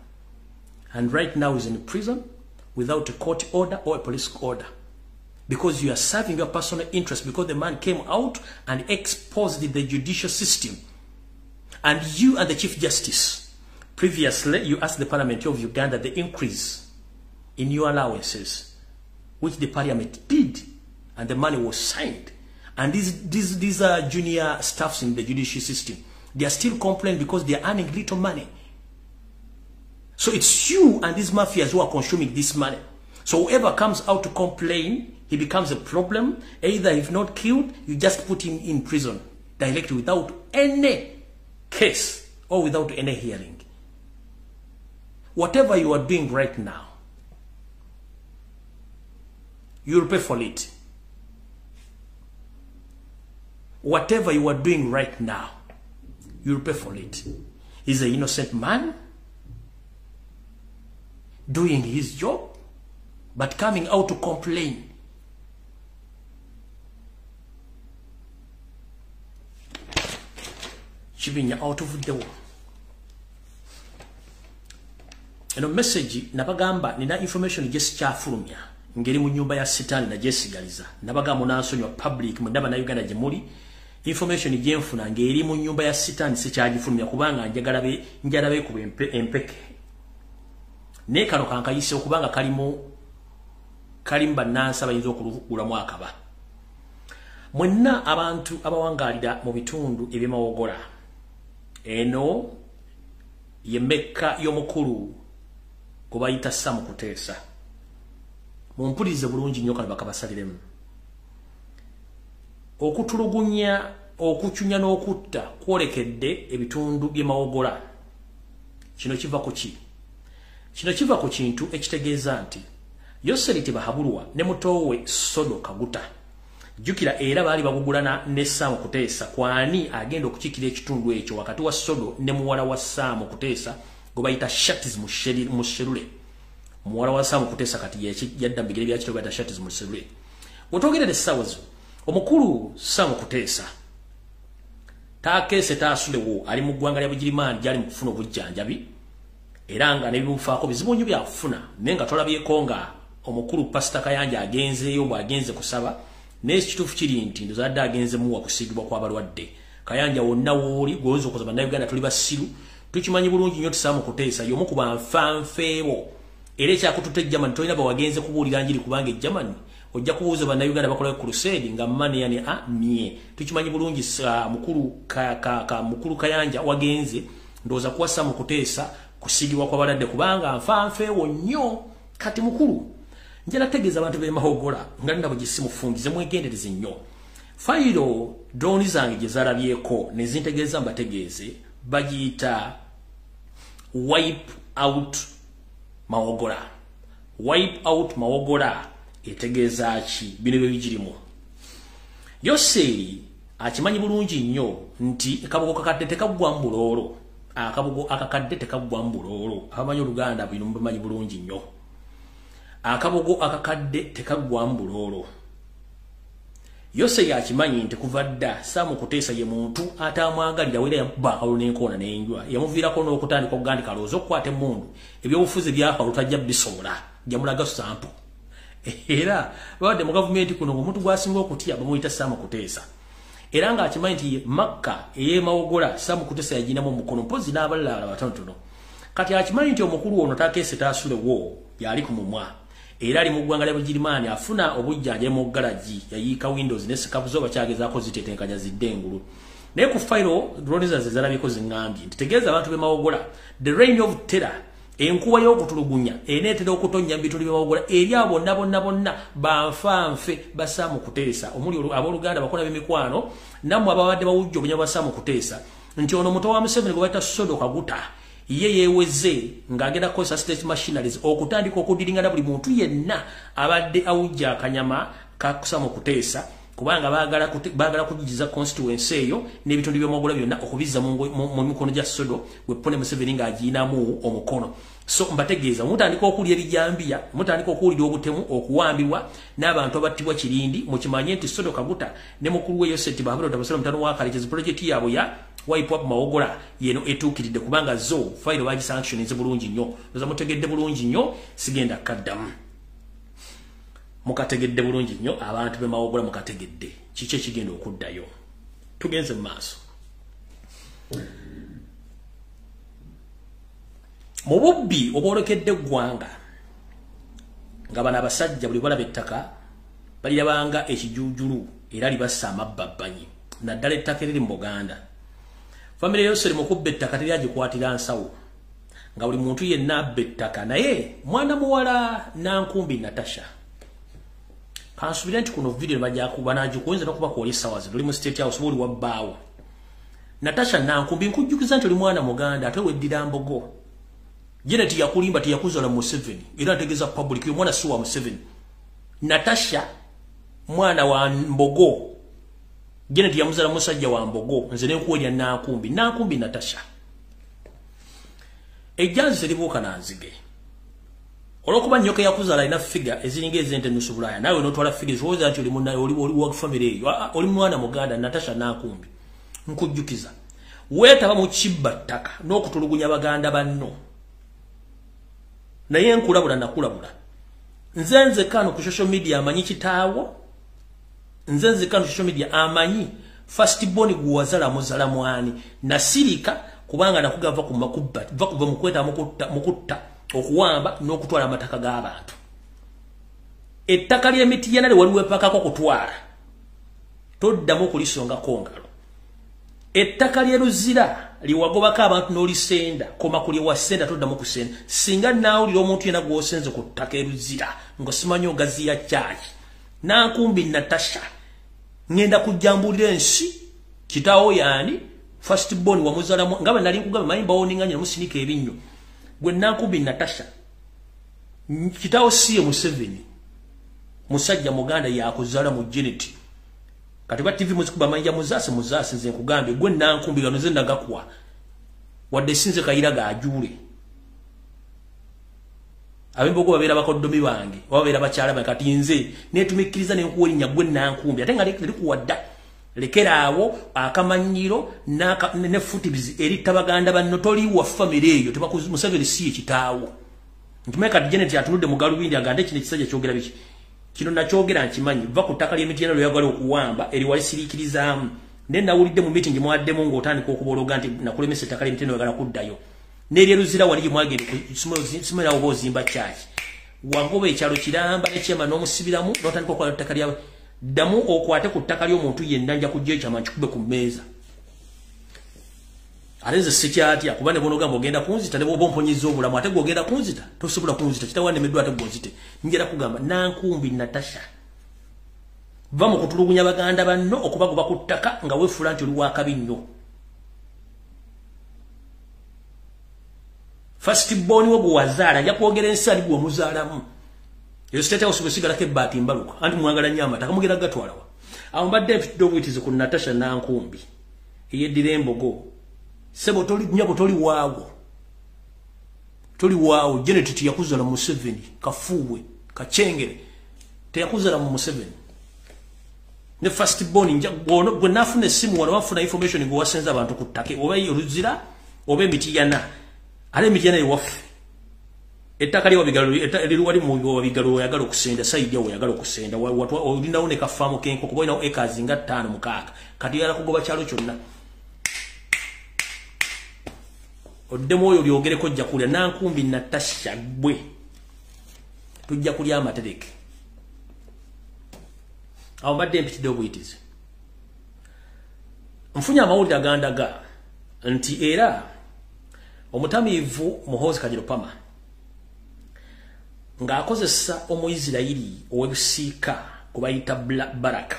and right now he's in prison without a court order or a police order, because you are serving your personal interest, because the man came out and exposed the judicial system. And you and the Chief Justice, previously you asked the Parliament of Uganda the increase in your allowances, which the Parliament did, and the money was signed. And these are junior staffs in the judicial system. They are still complaining because they are earning little money. So it's you and these mafias who are consuming this money. So whoever comes out to complain, he becomes a problem. Either if not killed, you just put him in prison directly without any case or without any hearing. Whatever you are doing right now, you'll pay for it. Whatever you are doing right now, you'll pay for it. He's an innocent man doing his job, but coming out to complain. Chibinya out of the war. Eno message nabagamba nina information just kyafulumya ngeri mu nyumba ya sitani na jesigaliza nabagamba nansonywa public mundaba na Uganda Jemuli information jenfuna ngeri mu nyumba ya sitani sekyagifulumya kubanga njagala be ku empeke ne kano kankayise okubanga kalimba nansa bayinza okulugula mwaka ba mwenna abantu abawangalira mu bitundu ebyemawogola eno yemeka yomukulu kubayita Samu Kuteesa mumpulirize bulungi nnyo kana bakabasaliremu okutulugunya okuchunya n'okutta kwolekedde ebitundu by'emawogola kino kiva ku ki kino kiva ku kintu ekitegeeza nti Yoseri tebahabulwa ne mutowe Sodo Kaguta jukira era bali bagugulana ne Samu Kuteesa kwani agenda okukikira ekitundu ekyo wakati wa Sodo ne muwala wa Samu Kuteesa go bayita Shatiz Musherule muwala wa Sam Kutesa kati yadda mbigere bya kito bata shati zimusirwe otogera de sawazo omukulu Sam Kutesa takese tasulewo ali mu ggwanga lya Bugirimani jali mu kufuna obujjanjabi era nga nebimufaako bizibu nnyo byakufuna nenga tolabyeko nga omukulu Pastor Kayanja agenzeeyo bw'agenze kusaba n'ekituufu kiri nti ndozadde agenze muwa kusiigibwa kw'abalwadde Kayanja wonna wooli gwoza okuza bannayuganda tuli basiru tukimanyi bulungi nnyo Sam Kutesa y'omu ku banfanfeebo era ekyakututta Germany tolina bawagenze kubuulira njiri kubanga e Germany ojja kubuuza bannayuganda bakola crusade nga mmane yani mie tukimanyi bulungi mukulu Kayanja wagenze ndowooza kuwa Sam Kutesa kusiigibwa kw'abalwadde kubanga nfanfeewo nnyo kati mukulu njala tegeeza abantu b'emahogola nga ndabo gisimufungize mwegendereze nnyo fayiro drone zange gye zalabyeko ne zintegeeza mbategeeze bagiyita wipe out mawogola etegeeza ki bino bye bigirimu Yoseri akimanyi bulungi nnyo nti akabogo kakadde tekaggwa mbuloolo akabogo akakadde tekaggwa mbuloolo abamanyi Oluganda bino mubimanyi bulungi nnyo akabogo akakadde tekaggwa mbuloolo Yoseri akimanyi nti kuva dda Sam Kutesa ye muntu atamwagalira wera yabakalu n'enkoona n'enjwa yamuviirako n'okutandika okugandika loozo okukwata emmundu ebyobufuzi byaka lutajja bisobola jamulaga sampo era babadde mu gavumenti kuno omuntu gwasinga okutya bamuyita Sam Kutesa era nga akimanyi nti Makka ey'emawogola Sam Kutesa yaginamu omukono mpozi n'abalala batonotono kati akimanyi nti omukulu ono takese taasulewo yali ku mumwa era ali mu ggwanga lya Bugirimani afuna obujjanja mu galaji yayiika windows ne sikabuzo bakyagezaako zitetenkanya ziddengulu naye ku fayiro drone zalabiko zingambye nti tegeeza abantu b'emawogola the reign of terror enkuwa y'okutulugunya eneetera okutonnya mu bitundu by'emawogola eri abo bonna banfanfe ba Sam Kutesa omuli abooluganda bakola b'emikwano nammwe ababadde bawujja obunya bwa Sam Kutesa nti ono muto wa Museveni gwe bayita Sodo Kaguta ye yeweze ngagenda kosa state machineries okutandika okudiringana buli muntu yenna abadde awujja akanyama ka Sam Kutesa kubanga baagala kujiza constituency eyo n'ebitundu by'omugola byonna okubizza mu mikono gya Sodo wepone Museveni ng'agiinamu omukono so mbategeeza mutandika okulya ebijambiya mutandika okuwulira obutemu okuwambibwa n'abantu abattibwa kirindi mukimanye nti Sodo Kaguta ne mukulu we Yoseri Babiro tabasala mutano wa Kalekezi project yabo ya wipe up mawogola yeno etuukiridde kubanga zo fayiro bagi sanctions bulungi nnyo oza mutegedde bulungi nnyo sigenda kaddamu mukategedde bulungi nnyo abantu b'emawogola mukategedde kiki ekigenda okuddayo tugenze mu maaso mu bubbi obwolekedde eggwanga nga bano abasajja buli balaba ettaka balirabanga ekijuujulu era libassa amabbabbanyi naddala ettaka eriri mu Buganda famire Yoseri mukubba ettaka teryagikwatira nsawo nga buli muntu yenna abba ettaka naye mwana muwala Nankumbi Natasha kansubira nti kuno video banagikuwenza n'okuba kwoli sawazi luli mu state house buli wabbaawo Natasha Nankumbi nkujjukiza nti oli mwana Muganda ate weddira mbogo Janet yakulimba tiyakuzola mu Museveni era ategeeza public yo mwana si wa Museveni Natasha mwana wa Mbogo Janet yamuzala musajja wa Mbogo nze nenkuwelya Nankumbi Natasha ejjanzi libuuka nanzige olwokuba nnyoka yakuzala ina figure eziringa ezente nusu Bulaya nawe n'otwala figure ziwoza nti oli wa family eyo oli mwana Muganda Natasha Nankumbi nkujjukiza weetaba mu kibba ttaka n'okutulugunya baganda banno naye nakulabula nzenze kano ku social media amanyi kitaawo nzenze kano ku social media amanyi first born guwazala muzala mwani nasirika kubanga nakugava ku makubba vakuva mukweta mukutta okuwamba n'okutwala amataka g'abantu ettaka ly'emiti yanale waliwo epakako kutwala toddamu okulisonga kongalo ettaka ly'eruzira liwagobako abantu n'olisenda koma kuli wasenda toddamu kusenda singa naawulira omuntu yena gw'osenze ku ttaka eruzira ng'osimanyi ogaziya kyaki Nankumbi Natasha ngenda kujjambulira ensi kitaawo yaani first born wamuzala ngaba nali nkugamba manyi bawoninganya musinika ebinnyo gwe Nankumbi Natasha kitaawo siye Museveni musajja Muganda yakuzala mu Janet kati ba TV muzikuba manja muzasi nze nkugambe gwe Nankumbi gano ze ndagakwa wadde sinze kayira ga ajule abembogo babeera bakoddomi bange babeera bakyala bakati nze netumikiriza ne nkuwolinya gwe nankumbi ate nga likuwadda lekeraawo akamanyiro ne footibizi eri tabaganda banno toli wa family eyo Museveni si ekitaawo ntumeka Janet atunudde mu galubindi agande kino ekisajja kyogera biki kino nakyogera nkimanyi va ku ttaka ly'emitiana lyoyagala okuwamba eri walisiriikirizaamu nawulidde mu meeting mwaddemu ng'otandika okubologa nti nakulemesa ettaka ly'emitiana oyagala kuddayo n'eryeruzira wali mwagende simerawo bozimba kyaki wagoba ekyalo kiramba nekyema n'omusibiramu n'otandika okukola ettaka lya ddamu okwate ku ttaka ly'omuntu yenna nja kujja ekyama nkikube ku mmeeza ate nze sikyatya kuba ne bonogamba ogenda kunzita ne bwoba omponyeza obulamu ate gwogenda kunzita tosobola kunzita kitawandemeddwa ate gwonzite njera kugamba Nankumbi Natasha va mu kutulugunya baganda banno okubagoba ku ttaka nga weefula nti oli wakabi nnyo first born wo gwazaala nja kwogera ensi ali gwe omuzaalamu eyo state house bwesigalako ebbaati mbaluka anti mwagala nnyo amata kamugera gatwalawa awo mbadde mpitidde obuyitizi ku Natasha Nankumbi eyeddira embogo sebo nyabo toli waawo Janet tiyakuzala mu Museveni kafuwe kachengere teyakuzala mu Museveni ne first born gwe nafuna essimu wano wafuna information ngo wasenza abantu ku ttake oba oluzira oba emitiyana ale emitiyana ewaffe ettaka lyo wali mu wabigalo oyagala okusenda sayidi awo oyagala okusenda olinawo ne kafaamu kenko kuba olinawo acres nga 5-6 kati yala kugoba kyalo kyonna oddemu oyo lyogereko ojja kulya Nankumbi Natasha gwe tujja kulya amatereke awo mbadde mpitidde obuyitizi nfunye amawulire agandaga nti era omutamiivu Muhoozi Kajilopama ng'akozesa Omuyisirayiri ow'ebusiika kubayita Baraka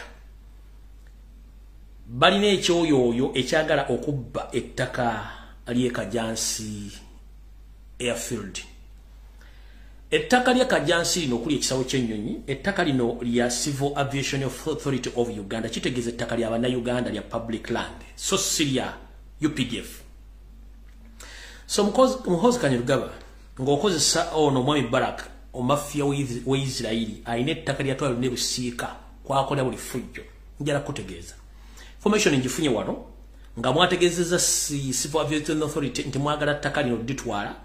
balina ekyoyooyo ekyagala okubba ettaka ly'Ekajansi airfield ettaka ly'Ekajansi lino okuli ekisawo ky'ennyonyi ettaka lino lya Civil Aviation Authority of Uganda kitegeeza ettaka lya bannayuganda lya public land so si lya UPDF so Muhoozi Kajilopama ng'okozesa ono Mwami Baraka omafiya w'Isirayiri alina ettaka lyatwala ne busiika kwakola buli fujjo njala kutegeeza information ngifunye wano nga mwategeezeza Civil Aviation Authority nti mwagala ttaka lino ditwala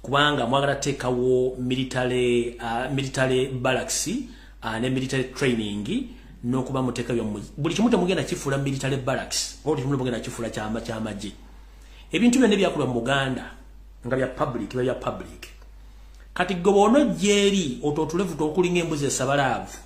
kubanga mwagala teekawo military barracks ne military training n'okuba muteeka buli kimu temugenda kifuula military barracks oba kimu temugenda kifuula kyamagye ebintu byonna ebyakolwa mu Buganda nga bya public kati gobono jeri ototulevu okulinga embuzi esabalaavu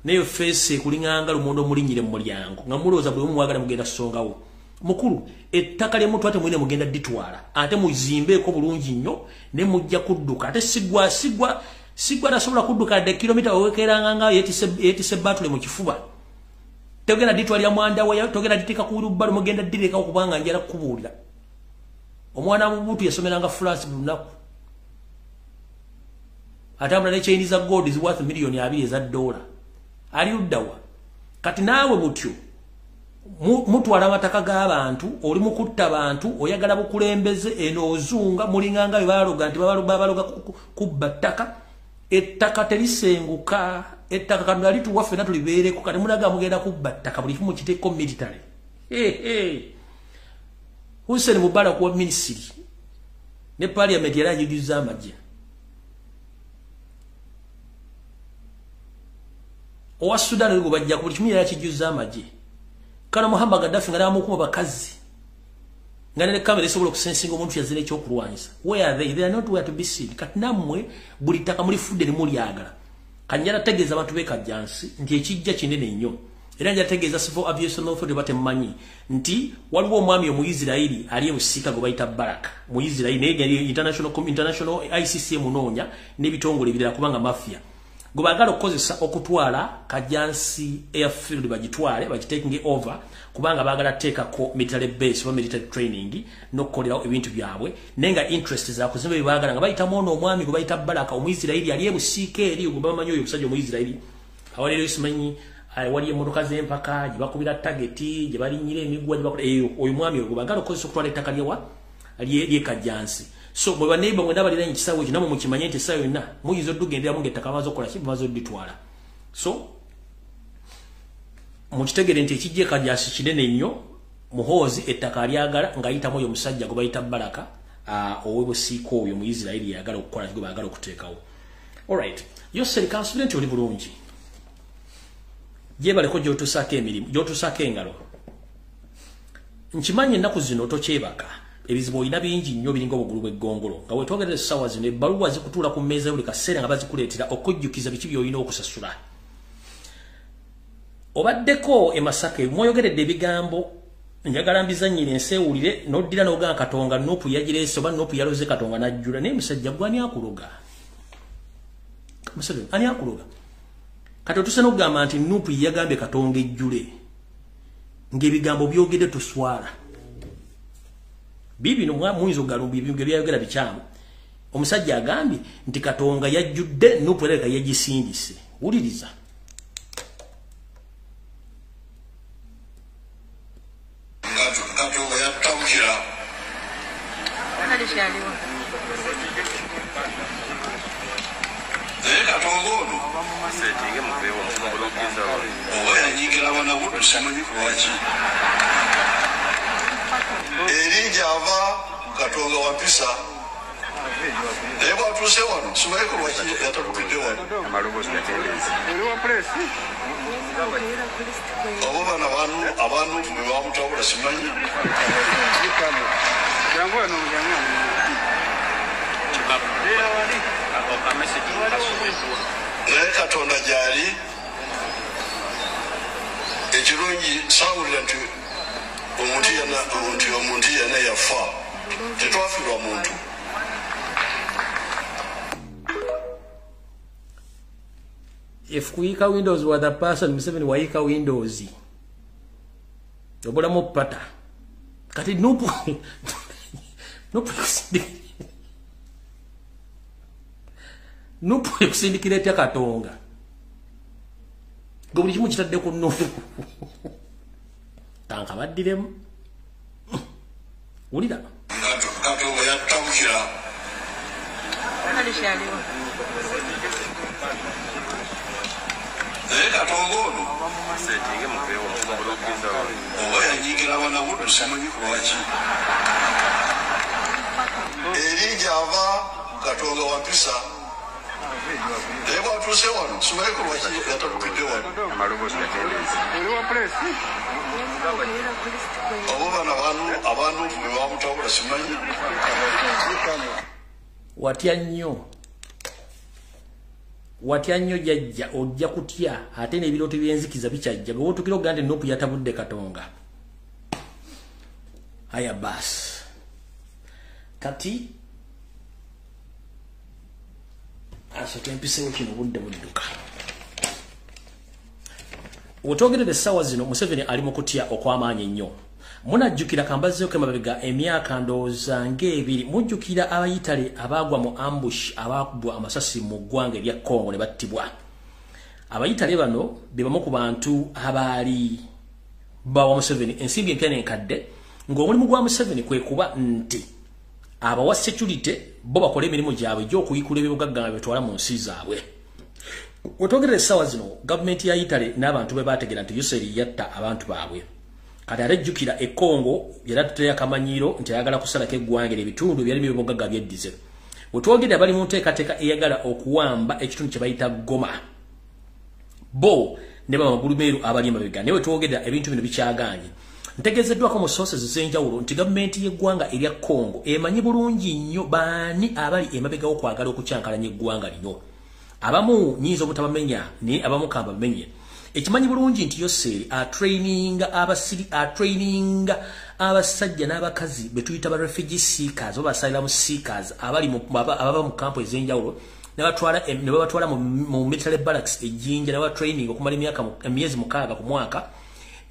neyo face kulinganga lumondo mulinyire mu mulyango nga mulooza buli mwagala mugenda songawo mukulu ettaka lye mutwate mwine mugenda ditwala ate muzimbeeko bulungi nnyo ne mujja kudduka ate sigwa tasobola kudduka de kilomita owekeranga yetise batule mu kifuba tegenda ditwala ya mwanda we togenda ditika ku lubbalo mugenda direka okubanga njala kubuulira omwana mubutu yasomeranga France lunaku atambula ne chain za gold is worth $2,000,000 ali uddawa kati naawe mutyo mutwala amataka g'abantu oli mukutta abantu oyagala bukulembeze eno ozunga mulinganga baloga nti baloga kubba ttaka ettaka terisenguka ettaka kano ali tuwaffe natulibeereko kati mulaga mugenda kubba ttaka buli kimu kiteeko military Hussein Mubarak wa ministry ne parliament yali ajigiza amagye owa Sudan ngo bajja ku kimu yali akijuza amagye kana Muhammad Gaddafi ngala amukuma bakazi ngane kamera esobola okusensinga omuntu yazira ekyokulwanyisa where are they are not where to be seen kati namwe buli ttaka muli fudde ne mulyagala kanjala tegeeza abantu b'Ekajansi nti ekijja kinene nnyo era njala tegeeza Civil Aviation Authority batemanyi nti waliwo omwami Omuyisirayiri ali ebusiika gwe bayita Baraka Muyisirayiri naye international ICC munoonya n'ebitongole ebirala kubanga mafia gwe bagala okukozesa okutwala Kajansi airfield bagitwale bagitaking over kubanga bagala teekako military base oba military training n'okukolerawo ebintu byabwe nenga interest zaakuzimba bye bagala nga bayitamu ono omwami gwe bayita Baraka Omuyisirayiri ali ebusiika eri gwe bamanyi oyo omusajja Omuyisirayiri awaliro simanyi wali emmotoka z'empaka gye bakubira tageti gye balinyira emigwa gye bakola eyo oyo mwami oyo bagala okukozesa okutwala ettaka ly'Ekajansi So mwe baneiba mwe ndabalira nkisawo kinamo mukimanye nti sayo na muyizo dugendera munge takamazo kola kibazo ditwala. So mukitegere nti ekijje kajasi kinene nnyo muhozi ettaka lyagala ngayita moyo musajja go bayita Baraka owebo siko oyo mu Israeli yagala okukola kigo bagala okuteekawo. All right. Yoseri confident oli bulungi. Jebale ko jotusaka emirimu jotusaka engalo. Nchimanye naku zino tokyebaka. Ebizibu ina bingi nnyo biringa obugulu bw'eggongolo. Nga wetwogera sawa zino ebbaluwa zikutula ku mmeeza buli kaseera nga bazikuleetera okujjukiza biki by'olina okusasula. Obaddeko emasaka mwoyogeredde ebigambo njagala mbizannyire ensewulire n'oddira n'ogamba Katonga Nuupu yagireese oba Nuupu yaloze Katonga n'ajjula naye musajja gwe ani akuloga? Musajja ani akuloga? Kati otuse n'ogamba nti Nuupu yagambye Katonga ejjule ng'ebigambo byogedde tuswala. Bibi no muyinza okugalumba ebintu byayogera bikyamu. Omusajja agambye nti Katonga yajjudde Nuupu ereka yagisindise. Wuliriza. Katonga yatamukira. Katonga ono oba yanyigira abaana buddu simanyi kulwaki. Erinja ava Katonga wampisa naye bwatuuse wano simanyi kulwaki yatatupidde wano. Oba bana abantu bwe bamutabula simanyi. Naye Katonda gyali ekirungi saawulira nti omuntu yana yafa. Tetwafiirwa muntu. If kuyika Windows with a person Museveni wayika Windows obulamu pata kati Nuupu Nuupu ekusindikira etya Katonga gwe buli kimu kitadde ku Nuupu tanka baddiremu wulira Katonga yatamukira. Naye Katonga ono oba yanyigira abaana buddu simanyi kulwaki. Erinja ava Katonga wampisa naye bwatuuse wano simanyi kulwaki yatatupidde wano. Oba bana abantu bwe bamutabula simanyi. Watya nnyo jajja ojja kutya ate n'ebirooto by'enzikiza bikyajja gwe wotukira ogande Nuupu yatabudde Katonga. Aya bas kati twempisewo kino budde budduka. Wetwogerera essaawa zino Museveni ali mu kutya okw'amaanyi ennyo. Munajjukira kambazeyo ke mabega emyaka ndowooza ng'ebiri mujjukira abayitale abaagwa mu ambush abaakubwa amasasi mu ggwanga erya Congo ne battibwa. Abayitale bano be bamu ku bantu abaali bawa Museveni ensimbi empya n'enkadde ng'omulimu gwa Museveni kwe kuba nti abawa security bo bakola emirimu gyabwe gy'okuyikula ebyobugagga nga betwala mu nsi zaabwe. Wetwogerera essaawa zino gavumenti ya Itale n'abantu be baategera nti Yoseri yatta abantu baabwe. Kati arejjukira Congo yaratute yakamanyiro nti ayagala kusalako eggwanga ebitundu byali by'obugagga byeddize. Wetwogedde abali mu nteekateeka eyagala okuwamba ekitundu kye bayita Goma bo ne bamagulumeeru abali emabega. Naye wetwogedde ebintu bino bikyagaanye. Ntegeezeddwako mu sources ez'enjawulo nti gavumenti y'eggwanga erya Congo emanyi bulungi nnyo baani abali emabega okwagala okukyankalanya eggwanga lino. Abamu nyinza obutabamenya naye abamu kambamenye. Ekimanyi bulungi nti Yoseri traininga abasajja n'abakazi betuyita ba refugee seekers oba asylum seekers abali ababa mu kampo ez'enjawulo ne babatwala mu military barracks ejjinja ne ba training okumala emyezi 6 ku mwaka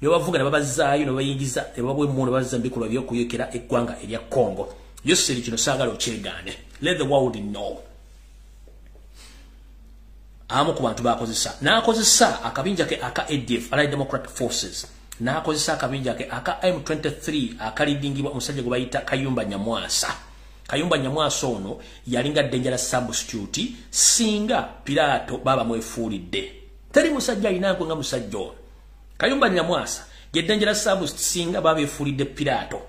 ne bavuga ne babazaayo ne bayingiza ne babwe mu ne bazza mbikulwa by'okuyekera eggwanga erya Congo. Yoseri kino saagala okyegaane. Let the world know. Amu ku bantu bakozesa n'akozesa akabinja ke aka ADF Allied Democratic Forces n'akozesa akabinja ke aka M23 akalidingibwa omusajja gwe bayita Kayumba Nyamwasa. Kayumba Nyamwasa ono yalinga dangerous substitute singa Pilato baba mwefuulidde. Teri musajja inanko nga musajja ono. Kayumba Nyamwasa ye dangerous substitute singa baba efuulidde Pilato.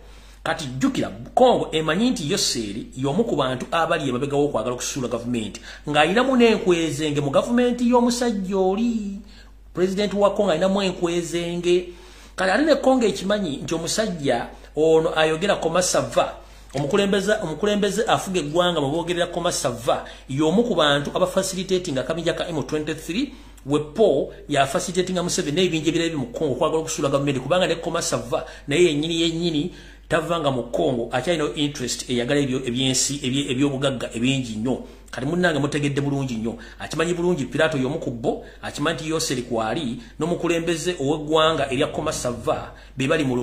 Kati jukira Kongo emanyi nti Yoseri y'omu ku bantu abali emabega w'okwagala okusuula gavumenti ng'ayinamu n'enkwezenge mu gavumenti y'omusajja oli. President wa Kongo ayinamu enkwezenge. Kale ali ne Kongo ekimanyi nti omusajja ono ayogera komasava omukulembeze afuga eggwanga mu boogerera komasava y'omu ku bantu abafacilitating akabinja ka M23 wepo ya facilitating Museveni n'ebinja ebirala mu Kongo okwagala okusuula gavumenti kubanga ne komasava naye yennyini tavanga mu Kongo akyalina interest eyagala ebyensi ebyobugagga ebingi nnyo. Kati munnange mutegedde bulungi nnyo. Akimanyi bulungi Pilato y'omu ku bo, akimanyi nti Yoseri kwali n'omukulembeze ow'eggwanga erya Komasava be bali mu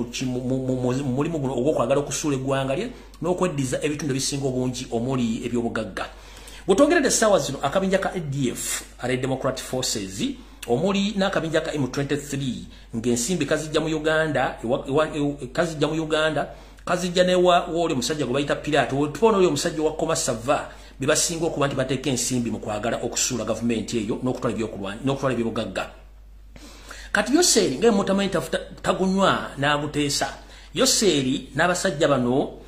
mulimu guno ogw'okwagala okusuula eggwanga lye n'okweddiza ebitundu ebisinga obungi omuli ebyobugagga. Bw'otwogeredde essaawa zino akabinja ka ADF Allied Democratic Forces omuli n'akabinja ka M23 ng'ensimbi kazijja mu Uganda kazijja n'oli omusajja gwe bayita Pilato tubona oli omusajja wa Komasava bibasinga okuba nti bateeka ensimbi mu kwagala okusuula gavumenti eyo n'okutwala ebyobugagga. Kati Yoseri ng'emutamanyi tagunywa n'aguteesa. Yoseri n'abasajja bano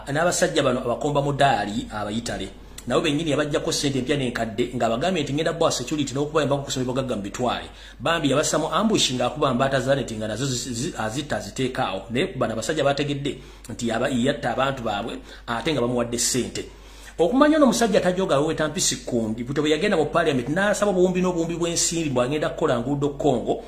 abakomba mudaali abayitale nabo bennyini yabajjako ssente empya n'enkadde ng'abagambye nti ngenda bwa security n'okubayamba kusoma ebyobugagga mu bitwale. Bambi yabasamu ambush ng'akuba mbaata zaneti nga nazo azita aziteekaawo naye bano abasajja bategedde nti yatta abantu baabwe ate nga bamuwadde ssente. Okumanya n'omusajja tajoga weta mpisi kundi bwe yagenda mu parliament n'asaba obuwumbi n'obuwumbi bw'ensimbi bw'agenda kukola nguudo Kongo.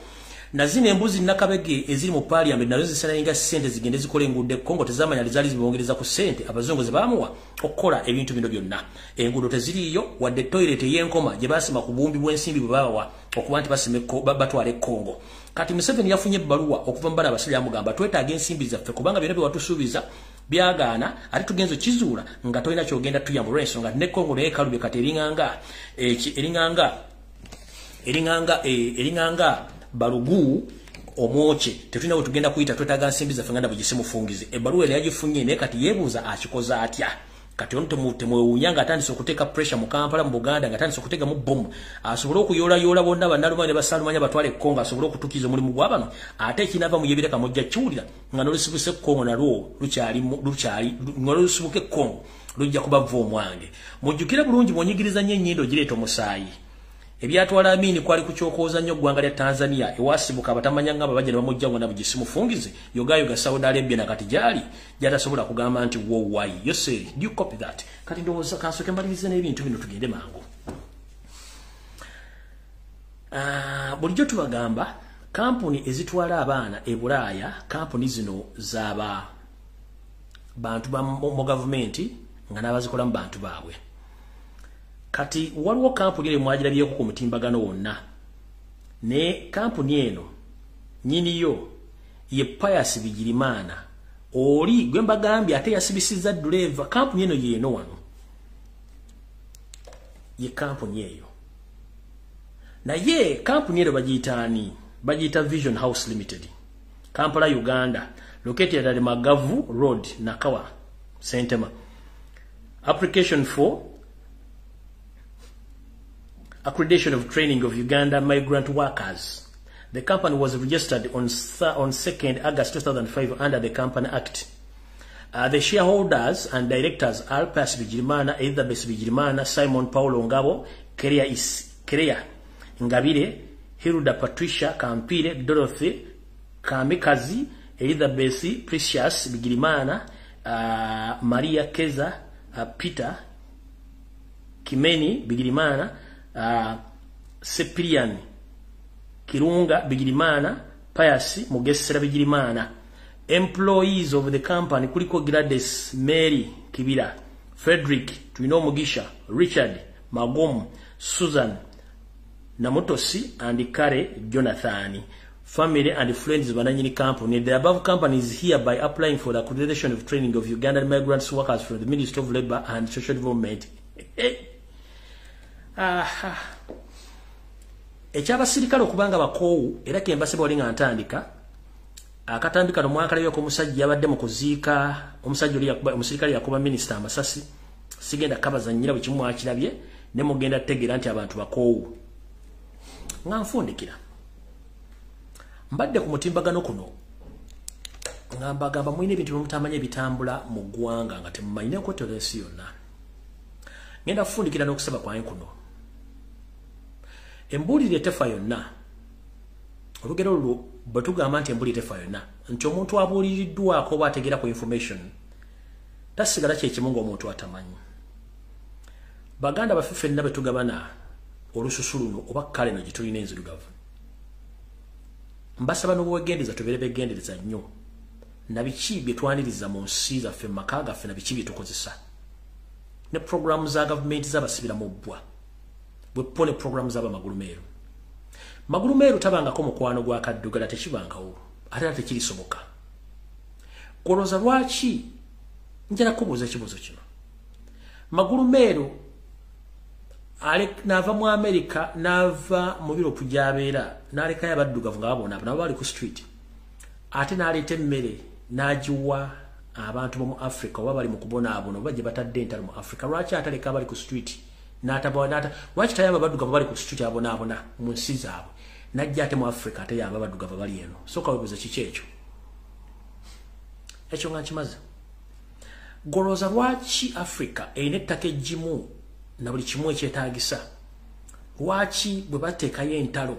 Na zino embuzi nakabege eziri mu parliament nazo zisalayinga ssente zigende zikola enguudo Kongo tezamanya lizaali zibongereza ku ssente abazungu ze baamuwa okukola ebintu bino byonna. Enguudo teziriyo wadde toilet y'enkoma gye baasima ku buwumbi bw'ensimbi bwe baawa okuba nti batwale Kongo. Kati Museveni yafunye ebbaluwa okuva mu bana abasajja amugamba twetaaga ensimbi zaffe kubanga byonna bye watusuubiza byagaana ate tugenzo kizuula nga tolina kyogenda tuyamba olw'ensonga ne Kongo naye kalubye kati eringanga balugu omwoche tetulina bwe tugenda kuyita twetaaga nsimbi zaffe nganda bugise mufungize. Ebbaluwa yali yagifunye naye kati yeebuuza akikoza atya. Kati ono temwewuunya nga atandise okuteeka pressure mu Kampala mu Buganda nga atandise okuteeka mu bomu asobole okuyoolayoola bonna bannalumanya ne basaalumanya batwale Kongo asobole okutukiza omulimu gwa bano ate ekinava mu yebireka mujja kiwulira nga n'olusibuse Kongo nalwo lukyali n'olusibuke Kongo lujja kubava omwange. Mujjukire bulungi bw'onyigiriza nnyo ennyindo gireeta omusaayi. Ebyatwala Amini kwali kukyokooza nnyo ggwanga lya Tanzania ewasibuka abatamanya nga babajja ne bamujja ngonna bugisi mufungize yogayoga Saudi Arabia na kati gyali gyatasobola kugamba nti why Yoseri do you copy that. Kati ndowooza kansoke mbalirize n'ebintu bino tugende mangu. Bulijjo tubagamba kampuni ezitwala abaana e Bulaaya kampuni zino zaba bantu ba mu gavumenti nga n'abazikola mu bantu baabwe. Kati waliwo kampuni eri mwagirabyeko ku mutimbagano wonna ne kampuni eno nyiniyo ye Pius Bigirimana oli gwe mbagambye ate yasibisizza Duleva. Kampuni eno yeeno wano ye kampuni eyo naye kampuni eno bagiyita Vision House Limited Kampala Uganda located at Magavu Road Nakawa Sentema. Application for accreditation of training of Uganda migrant workers. The company was registered on 2nd August 2005 under the Company Act. The shareholders and directors are Pius Bigirimana, Endobesu Bigirimana, Simon Paulo Ngabo, Kerea Ngabire, Hilda Patricia Kampire, Dorothy Kamikazi, Elizabeth Precious Bigirimana, Maria Keza, Peter Kimeni Bigirimana, Cyprian Kirunga Bigirimana, Pius Mugesera Bigirimana. Employees of the company kuliko Gladys Mary Kibira, Frederick Twino Mugisha, Richard Magom, Susan Namotosi and Kare Jonathan. Family and friends bananyini company. The above company is hereby applying for the accreditation of training of Ugandan migrant workers from the Ministry of Labour and Social Development. Ekyabasirikale okubanga bakoowu era kembase bwali nga ntandika akatambika no mwaka lyo ko musajja yabadde mu kuziika omusajja oli yakuba omusirikali yakuba minister amasasi sigenda kabaza nyira bwe kimu akirabye ne mugenda tegera nti abantu bakoowu nga nfundikira mbadde ku mutimbagano kuno ngamba mwine ebintu mutamanye bitambula mu gwanga nga temumanyine ko tolensi yonna ngenda kufundikira n'okusaba kwange kuno embulire tefa yonna olugero olwo batugamba nti embulire tefa yonna nti omuntu abuuliriddwako oba ategeera ku information tasigala kyekimu ng'omuntu atamanyi baganda baffe ffenna be tugabana olususu luno oba kale no gitulina enzirugavu mbasaba n'obwegendereza tubeere begendereza nnyo na biki bye twaniriza mu nsi zaffe mu maka gaffe na biki bye tukozesa ne programu za gavumenti z'abasibira mu bbwa bweppo ne programu z'abamagulumeeru magulumeeru tabangako mukwano gwa kaddugala tekibangawo ate ate tekirisoboka kolooza lwaki njala kubuuza ekibuuzo kino magulumeeru n'ava mu Amerika n'ava mu Europe gy'abeera n'alekayo abaddugavu nga babona abo nabo bali ku street ate n'aleeta emmere n'agiwa abantu b'omu Africa oba bali mu kubonaabona oba gye batadde entalo mu Africa lwaki ataleka abali ku street lwaki tayamba abaddugavu bali ku street abonaabona mu nsi zaabwe najja ate mu Africa ate yamba abaddugavu bali eno sooka webuuza kiki ekyo nga nkimaze golooza lwaki Africa erina ettaka eggimu na buli kimu ekyetaagisa lwaki bwe bateekayo entalo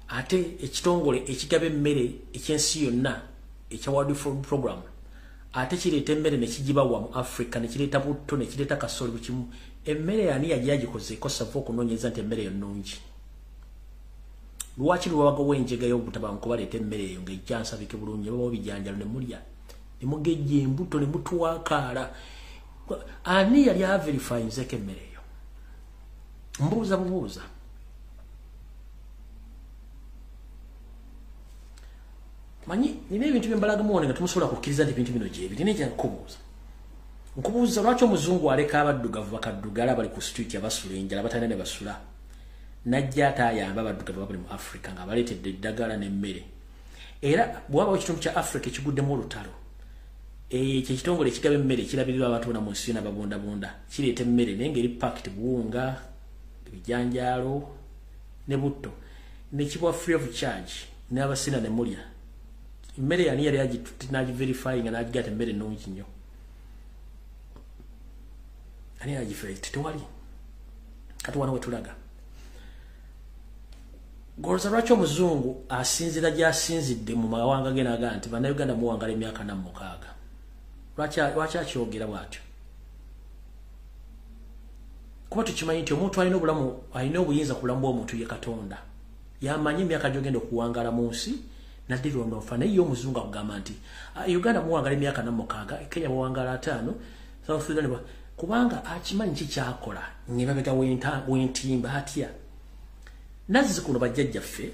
ate ekitongole ekigaba emmere ekyensi yonna ekya World Food Program ate kireeta emmere ne kigibawa mu Africa ne kireeta butto ne kireeta kasooli buli kimu emmere yani yagikozeeko sava okunoonyeza nti emmere yo nnungi lwaki lwabagawo enjega y'obutabanguko baleeta emmere eyo ng'ejja nsabike bulungi baba bijanjalo ne mulya ne mugejja embuto ne mutuwakaala ani yali averifyinzeko emmere eyo mbuuza bubuuza manyi nina ebintu byembalaga muwone nga tumusobola kukkiriza nti ebintu bino gyebiri nejja nkubuuza lwaki omuzungu aleka abaddugavu bakaddugala bali ku street abasula enjala batalina ne basula najja ate ayamba abaddugavu abali mu Africa nga baleetedde eddagala n'emmere era bw'wabawo ekitundu kya Africa ekiguddemu olutalo ekyo ekitongole ekigaba emmere ekirabirirwa abantu bona mu nsi yonna babundabunda kireeta emmere naye ng'eri packet buwunga ebijanjaalo ne butto nekibwa free of charge n'abasina ne mulya emmere yani yali n'agiverifying nga n'agigata emmere ennungi nnyo ani n'agiverify tewali kati wano wetulaga golooza lwaki omuzungu asinzira gy'asinzidde mu mawanga ge n'agaa nti bannayuganda muwangala emyaka 46 lwaki akyogera bw'atyo kuba tukimanyi nti omuntu alina obuyinza ku bulamu bw'omuntu ye Katonda yamanyi emyaka gy'ogenda okuwangala mu nsi naddirondonfa naye ye omuzungu akugamba nti Uganda muwangala emyaka 46 Kenya bawangala 5 South Sudan kubanga akimanyi kikyakola ng'emabega w'entimba atya nazzikuno bajjajjaffe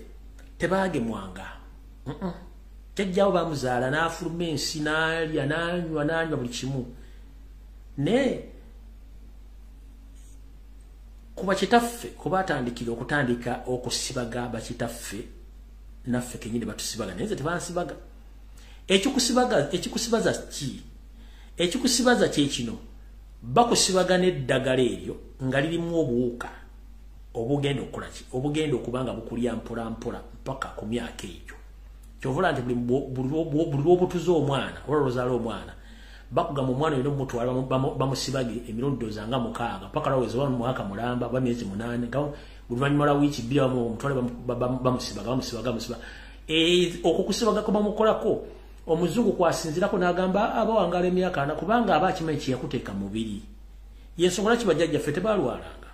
tebaagemwanga jjajjaawo baamuzaala n'afuluma ensi n'alya n'anywa buli kimu naye kuba kitaffe kuba atandikira okutandika okusibaga bakitaffe naffe kenyini batusibaga naye nze tebansibaga ekikusibaza ki ekikusibaza kye kino bakusibaga n'eddagala eryo nga lirimu obuwuka obugenda okukola ki obugenda okubanga bukulya mpola mpola mpaka ku myaka egyo kyovula nti buli lwobutuza omwana olwalozaala omwana bakugamba omwana olina omutwala bamusibage emirundi dozanga 6 mpaka lwaweza mwaka mulamba ba myezi 8 oluvannyuma lwa wiiki 2 omutwale bamusibaga okukusibaga ko bamukolako omuzungu kwasinzirako n'agamba abawangala emyaka 4 kubanga aba akimanyi kyeyakuteeka mubiri yensonga lwaki bajjajjaffe tebalwalanga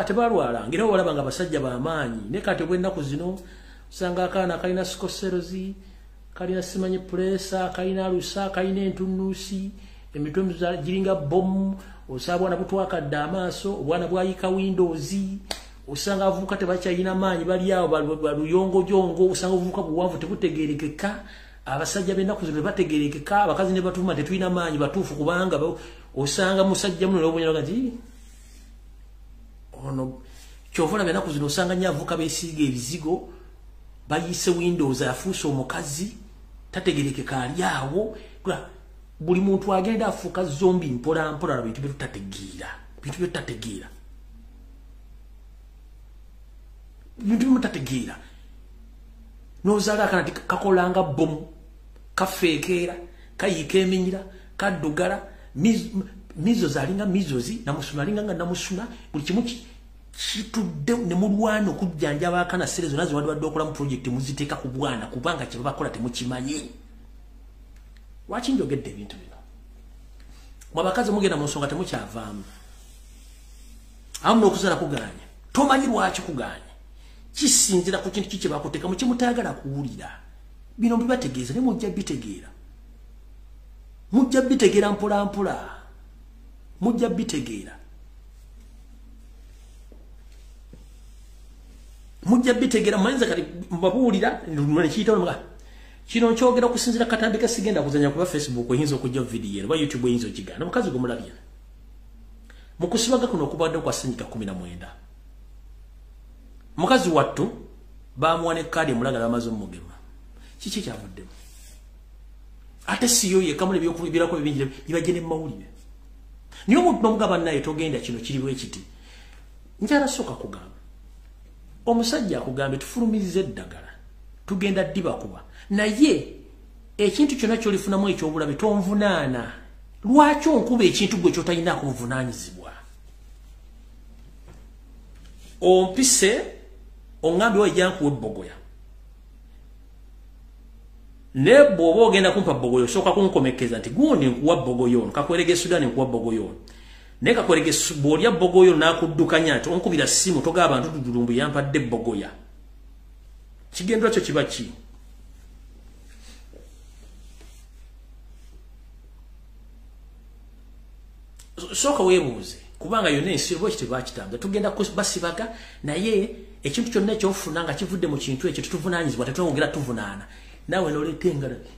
tebalwalanga era olaba nga abasajja b'amaanyi ne kati obw'ennaku zino usanga akaana kalina sikoserozi kalina simanyi pulesa kalina alusa kalina entunuusi emitwe giringa bomu osanga bwana butwakadde amaaso obwana bwayika windows osanga avubuka tebakyalina maanyi bali awo baluyongojongo osanga obuvubuka buwanvu tebutegeerekeka abasajja b'ennaku zino tebategeerekeka abakazi ne batuma tetulina maanyi batuufu kubanga osanga musajja muno n'obunyaga nti ono kyovula b'ennaku zino osanga nnyo avubuka beesiiga ebizigo bayise Windows afuuse omukazi tategerekeka ali awo buli muntu agenda afuuka zombi mpola mpola bintu byetategeera bintu mutategeera nozaala akanati kakolanga bomu kafeekeera kayika eminyira kaddugala mizo zalinga mizozi namusuna alinga nga namusuna buli kimu kitudde ne mulwana okujjanjaba akana serezo nazo wadde okola mu project muziteeka ku bwana kubanga kye bakola temukimanyi wachi njogedde ebintu bino mwabakazi mugenda mu nsonga temukyavaamu amu n'okuzala kuganya tomanyi lwaki kuganya kisinzira ku kintu kiki bakuteeka mu kimutayagala kuwulira bino bibategeeza ne mujja bitegeera mpola mpola mujja bitegeera mmanyiza kati mbabuulira nekiyitawo mga kino nkyogera okusinzira katandika sigenda kuzanya kuba Facebook oyinza okujja video eno ba YouTube oyinza okigana mukazi gomulabye mu kusibaga kuno okubadde kwa Ssennyiga 19 mukazi wattu bamuwane kadi mulagala amaze omugema kiki kyavuddemu ate siyo ye kamule byokubirako ebingi bibajene mawulire niyo muntu nomugaba naye togenda kino kiriwe kiti njala soka kugamba omusajja akugambe tufulumize eddagala tugenda ddiba kuba naye ekintu kyonna kyolifunamu ekyobulabe tonvunaana lwaki onkuba ekintu gwe kyotalinaako buvunaanyizibwa ompise ongambe wajjankuwa ebbogoya ne bw'oba ogenda kumpa bbogoya osooka kunkomekeza nti gundi nkuwa bbogoya ono kakwerege Sudan nkuwa bbogoya ono naye kakwerege bw'olya bbogoya ono n'akuddukanya nti onkubira ssimu togaba abantu tudulumbu yampadde bbogoya kigendera kyo kiba ki sooka weebuuze kubanga yonna ensi bwe kiti bakitambula tugenda basibaga naye ekintu kyonna ekyofuna nga kivudde mu kintu ekyo tutuvunaanyizibwa tetwongera tuvunaana naawe noleeta engalabi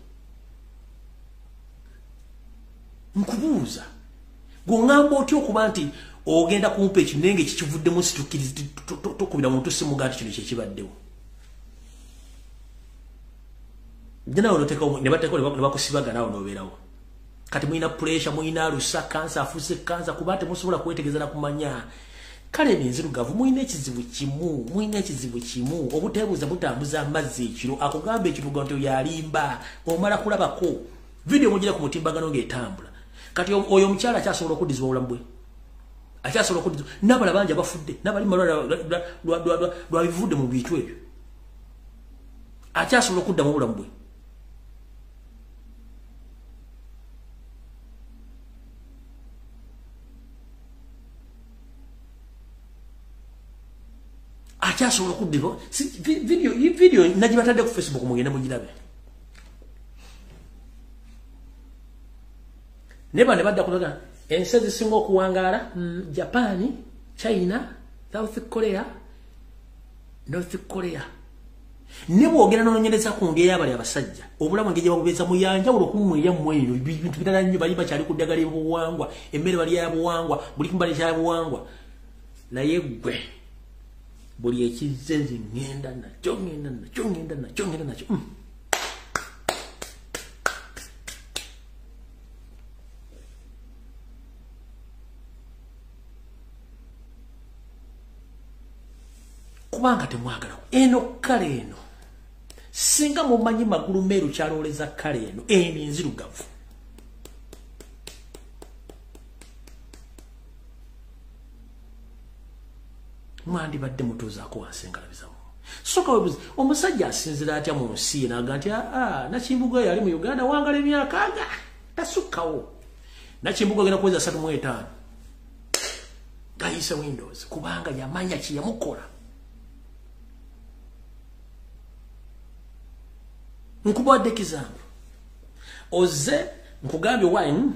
nkubuuza gweŋŋamba otya okuba nti ogenda kumpa ekintu naye ngaekikivuddemu situkkiriza tokubira muntu simuga nti kino kyekibaddewo nawe ne bakusibaga naawe nobeerawo kati mulina pressure mulina alusa kansa afuuse kansa kuba temusobola kwetegereza na kumanya kale enzirugavu mulina ekizibu kimu obuteebuuza butambuza amazzi ekiro akugamba ekiruga nti yalimba omala kulabako video mugira ku mutimbagano ng'etambula kati oyo omukyala akyasobola okuddizibwa obulamu bwe akyasobola okuddizibwa n'abala bangi abafudde n'abali malwala lwabivudde mu bintu ebyo akyasobola okuddamu obulamu bwe akyasobola okuddiva video nagibatadde ku Facebook mugende mugirabe neba ne badda kulaga ensi ezisinga okuwangaala Japan, China, South Korea, North Korea ne bwogera n'onyereza ku ngeri abali abasajja obulamu ngeri babubeeza mu yanja olwokumwera mu eno bintu bitala nnyo bali bakyali ku ddagala ebuwangwa emmere bali yabuwangwa buli kimu bali kyabuwangwa naye gwe buli ekizenze ngenda nakyo kubanga temwagala eno kale eno singa mumanyi magulu meeru kyalooleza kale eno eno enzirugavu mwandibadde mutuuzaako wansi engalabizamu soka webuzi omusajja asinzira atya mu nsi naga nti Nakimbuga yali mu Uganda wangala emyaka aga tasukkawo Nakimbuga agenda kuweza 35 gayise Windows kubanga yamanya kiyamukola nkubadde kizambu oze nkugambye wine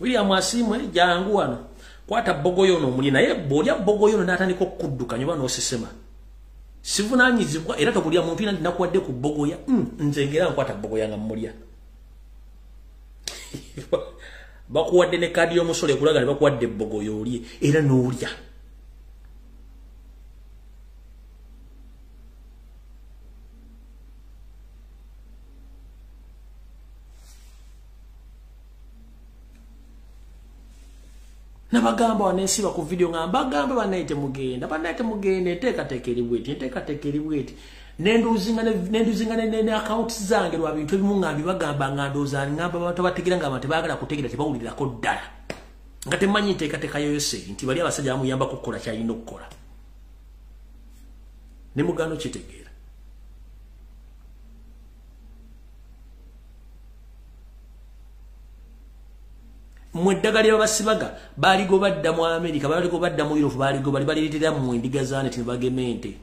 William Asimwe jangu wano kwata bogoyo no muli naye bolya bogoyo n'atandika okuddukanya oba n'osesema sivunaanyizibwa era tobulya muntu ina nakuwadde ku bogoya nze ngera nkwata bogoya nga mulya bakuwadde ne kadi y'omusolo ekulaga ne bakuwadde bogoyo olye era n'olya Nabagamba wanesiba ku video ngamba gamba banaite mugenda teka eribweti nenduzingana ne accounts zange lwa bintu ebimu ngambi bagamba ngandoza ngamba abantu bategira ngamba tebagala kutegira tebawulirako ddala nga temanyi nteekateeka Yoseri nti bali abasajja bamuyamba kukola kyalina okukola ne mugano kitegeera mweddagali abasibaga baligo badda mu America baligo badda mu Europe baligo baliretera mu endiga zane tibagemente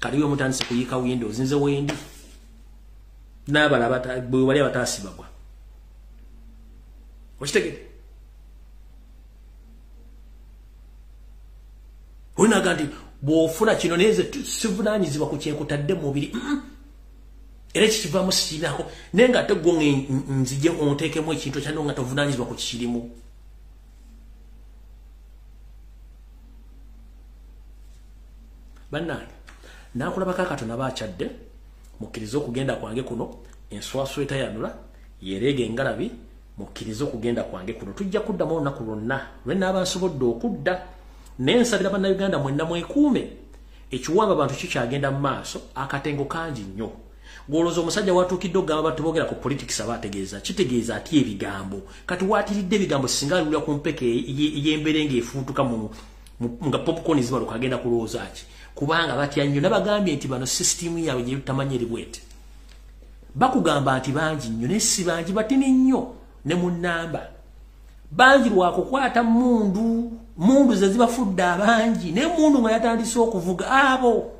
kaliwe mutandise kuyika Windows nze wendi nabala bali abatasibagwa okitegere Wina gandi bwofuna kino neze sivunanyiziba ku kyenkutadde mu mubiri era kikiva mu sinako nenga tegwo nzije ontekemu ekintu kyano nga tovunanyiziba ku kirimu bannange nakulaba kakatona bakyadde mukkiriza okugenda kwange kuno enswaso etayanula yerege engalabi mukkiriza okugenda kwange kuno tujja kuddamu olunaku lwonna lwennaaba nsobodde okudda nensabira bannayuganda mwenna mwekuume ekiwamba abantu kikyagenda mu maaso akatengo kangi nnyo gwolooza omusajja watuukidde okugamba abantu boogera ku politics abaategeeza kitegeeza ati ebigambo kati waatiridde ebigambo singa alulira ku mpeke ey'embeera ng'efuutuka nga popcorn zibaluka agenda kulowooza ki kubanga batya nnyo nabagambye nti bano system yaabwe gye tamanyi eri bwete bakugamba nti bangi nnyo naye si bangi batini nnyo ne mu nnamba bangi lwakukwata mundu ze zibafudde abangi naye mundu nga yatandise okuvuga abo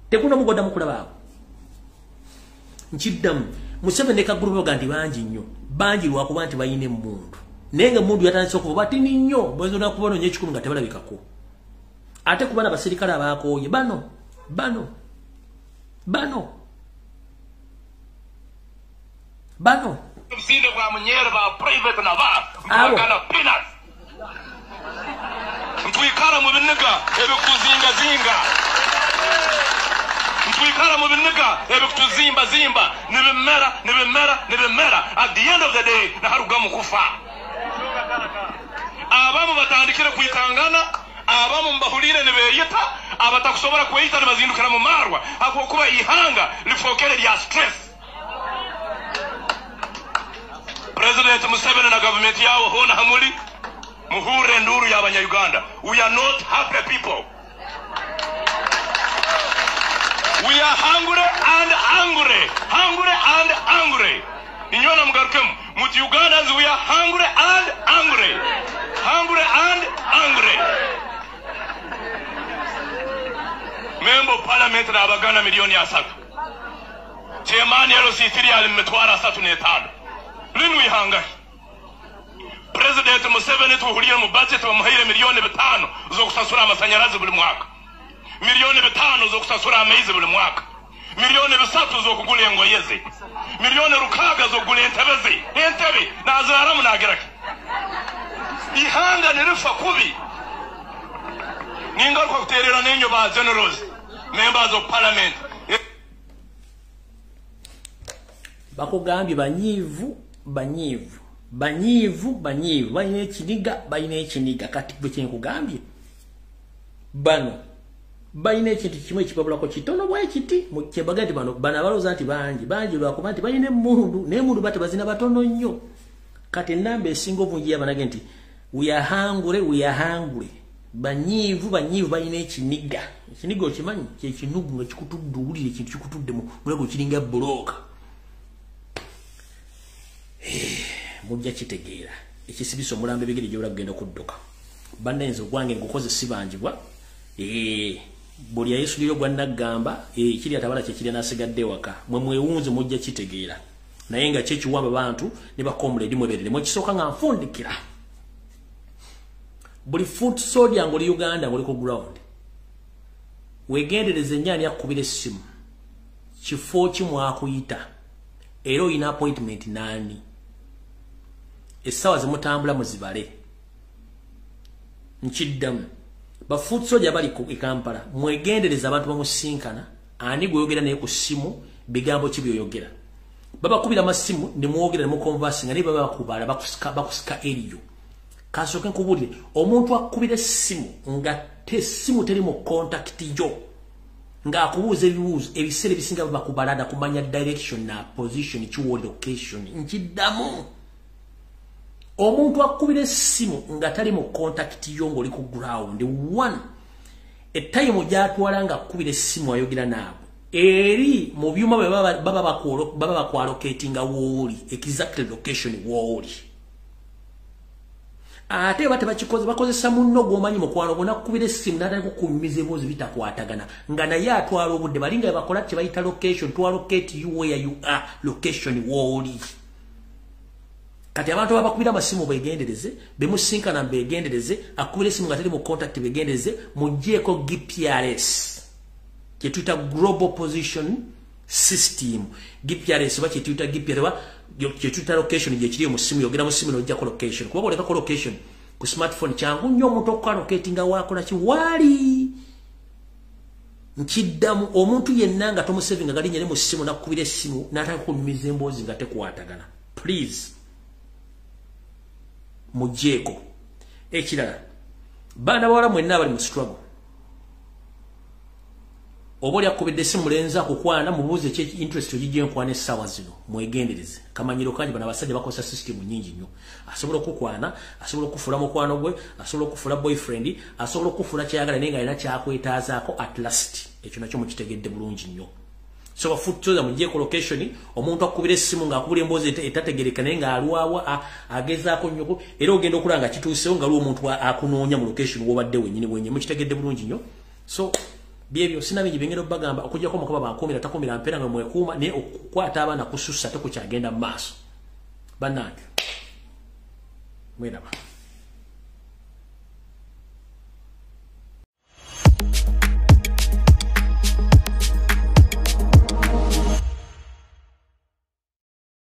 tekuna mugodda mukulaba abo nkiddamu Museveni ne kagulu baga nti bangi nnyo bangi lwakuba nti bayine mundu naye nga mundu yatandise okuvuga batini nnyo bwezona kubona nnyo ekikulu nga tebalabikako ate kubana basirikale abakooye bano Sinde kwa munyere ba private na ba kana peanuts ntwikara mu binega ebikuzinga ntwikara mu binega ebikutuzimba nibimera at the end of the day na haruga mu kufa abamu batandikire kwitangana abamu mbahulire nebeyita abatakusobora kweyita nebazindukira mu marwa akuba ihanga lifokere lya stress President Museveni na government yawo hona hamuli muhure nduru ya Uganda. We are not happy people. We are hungry and angry. Inyona mugarukemu muti Ugandans we are hungry and angry. Member parliament na abagana milioni 3. Chairman LCC alimetwara 3.5. Linu ihanga President Museveni tuhuliye mu budget bamuhaire milioni 5 zo kusasura amashanyarazi buli mwaka milioni 5 zo kusasura amaizi buli mwaka milioni 3 zo kugula engoyeze milioni 6 zo kugula entebe nazaramu nageraki ihanga nirifa kubi ningaruka kuterera nenyo ba generals members of parliament bakugambye banyivu bayina ekiniga kati bwe kyenkugambye bano bayina ekintu kimwe ekibabulako kitono bwekiti mukyebaga nti bano abalooza nti bangi lwakuba nti bayina emundu naye mundu bate bazina batono nnyo kati enamba esinga obungi yabanage nti we are hungry banyivu bayina ekiniga okimanyi kyekinugu nga kikutudde owulire ekintu kikutuddemu mulego kiringa buloka mujja kitegeera ekisibisa omulambo ebigere gyobula kugenda kudduka bannaenze ogwange ngukoze sibangibwa buli yayesulire gwa naggamba kiri atabala kyekiri nasigadde waka mwe mwewunze mujja kitegeera naye nga kyekiwamba bantu ne bakomuledi mweberere mwekisooka nga nfundikira buli foot soldier ngoli Uganda ngoli ku ground wegendereze nnyani akubira essimu kifo kimwakuyita era oyina appointment nani essaawa zimutambula muzibale nkiddamu bafoot soldier bali ku Kampala mwegendereza abantu bamusinkana ani gweyogera naye ku ssimu bigambo kibyoyogera babakubira amasimu ne mwogera ne mukonvasinga ne baba bakubala bakusika eriyo Kasoke nkubulire omuntu akubira essimu nga tessimu teri mu contact jo nga akubuuza ebibuuzo ebisere bisinga bakubalada kumanya direction na position chiwo location nkiddamu omuntu akubira essimu nga tali mu contact jo ngoli ku ground one etime gyatwala nga akubira essimu ayogera naabo eri mu byuma baba bakwalocatinga wooli exactly location wooli ate bate bakikoze bakozesa munno gwomanyi mukwano bona kubira essimu natali kukumiza ebibuuzo bitakwatagana nga naye atwala obudde balinga bakola kye bayita location to allocate you where you are location wooli kati abantu abakubira amasimu begendereze bemusinkana begendereze akubira essimu nga tali mu contact begendereze mujjeeko GPRS kye tuyita global position system GPRS ba kye tuyita GPRS kye tuyita location gye kiri mu simu yogera mu simu n'ojjako location kuba olekako location ku smartphone kyangu nnyo omuntu okualocatinga wakola ki wali nkiddamu omuntu yenna nga tomusevinga galinnya ne mu simu nakubira essimu n'ataka kunyumiza emboozi nga tekwatagana please mujjeeko ekirala baana bawala mwenna abali mu struggle oboli akubidde essimu mulenza kukwana mubuuze kye interest ogijje nkwana essaawa zino mwegendereze kamanyiro kangi bana abasajja bakozesa system nyingi nnyo asobola okukwana asobola okufuula mukwano gwe asobola okufuula boyfriend asobola okufuula kyayagala naye nga alina kyakwetaazaako at last ekyo nakyo mukitegedde bulungi nnyo so bafutuza mujjeeko location omuntu akubira essimu ng'akubira emboozi etategereka naye ng'alwawa agezaako nnyo era ogenda okulaba nga kituusewo nga lwo omuntu akunoonya mu location w'obadde wennyini wennyini mukitegedde bulungi nnyo so byebyo sina bingi bengero bagamba okujjako mukuba bakumira takumira mpera nga mwekuuma ne okukwata abaana kusussa tekukyagenda mu maaso bannange mwena ba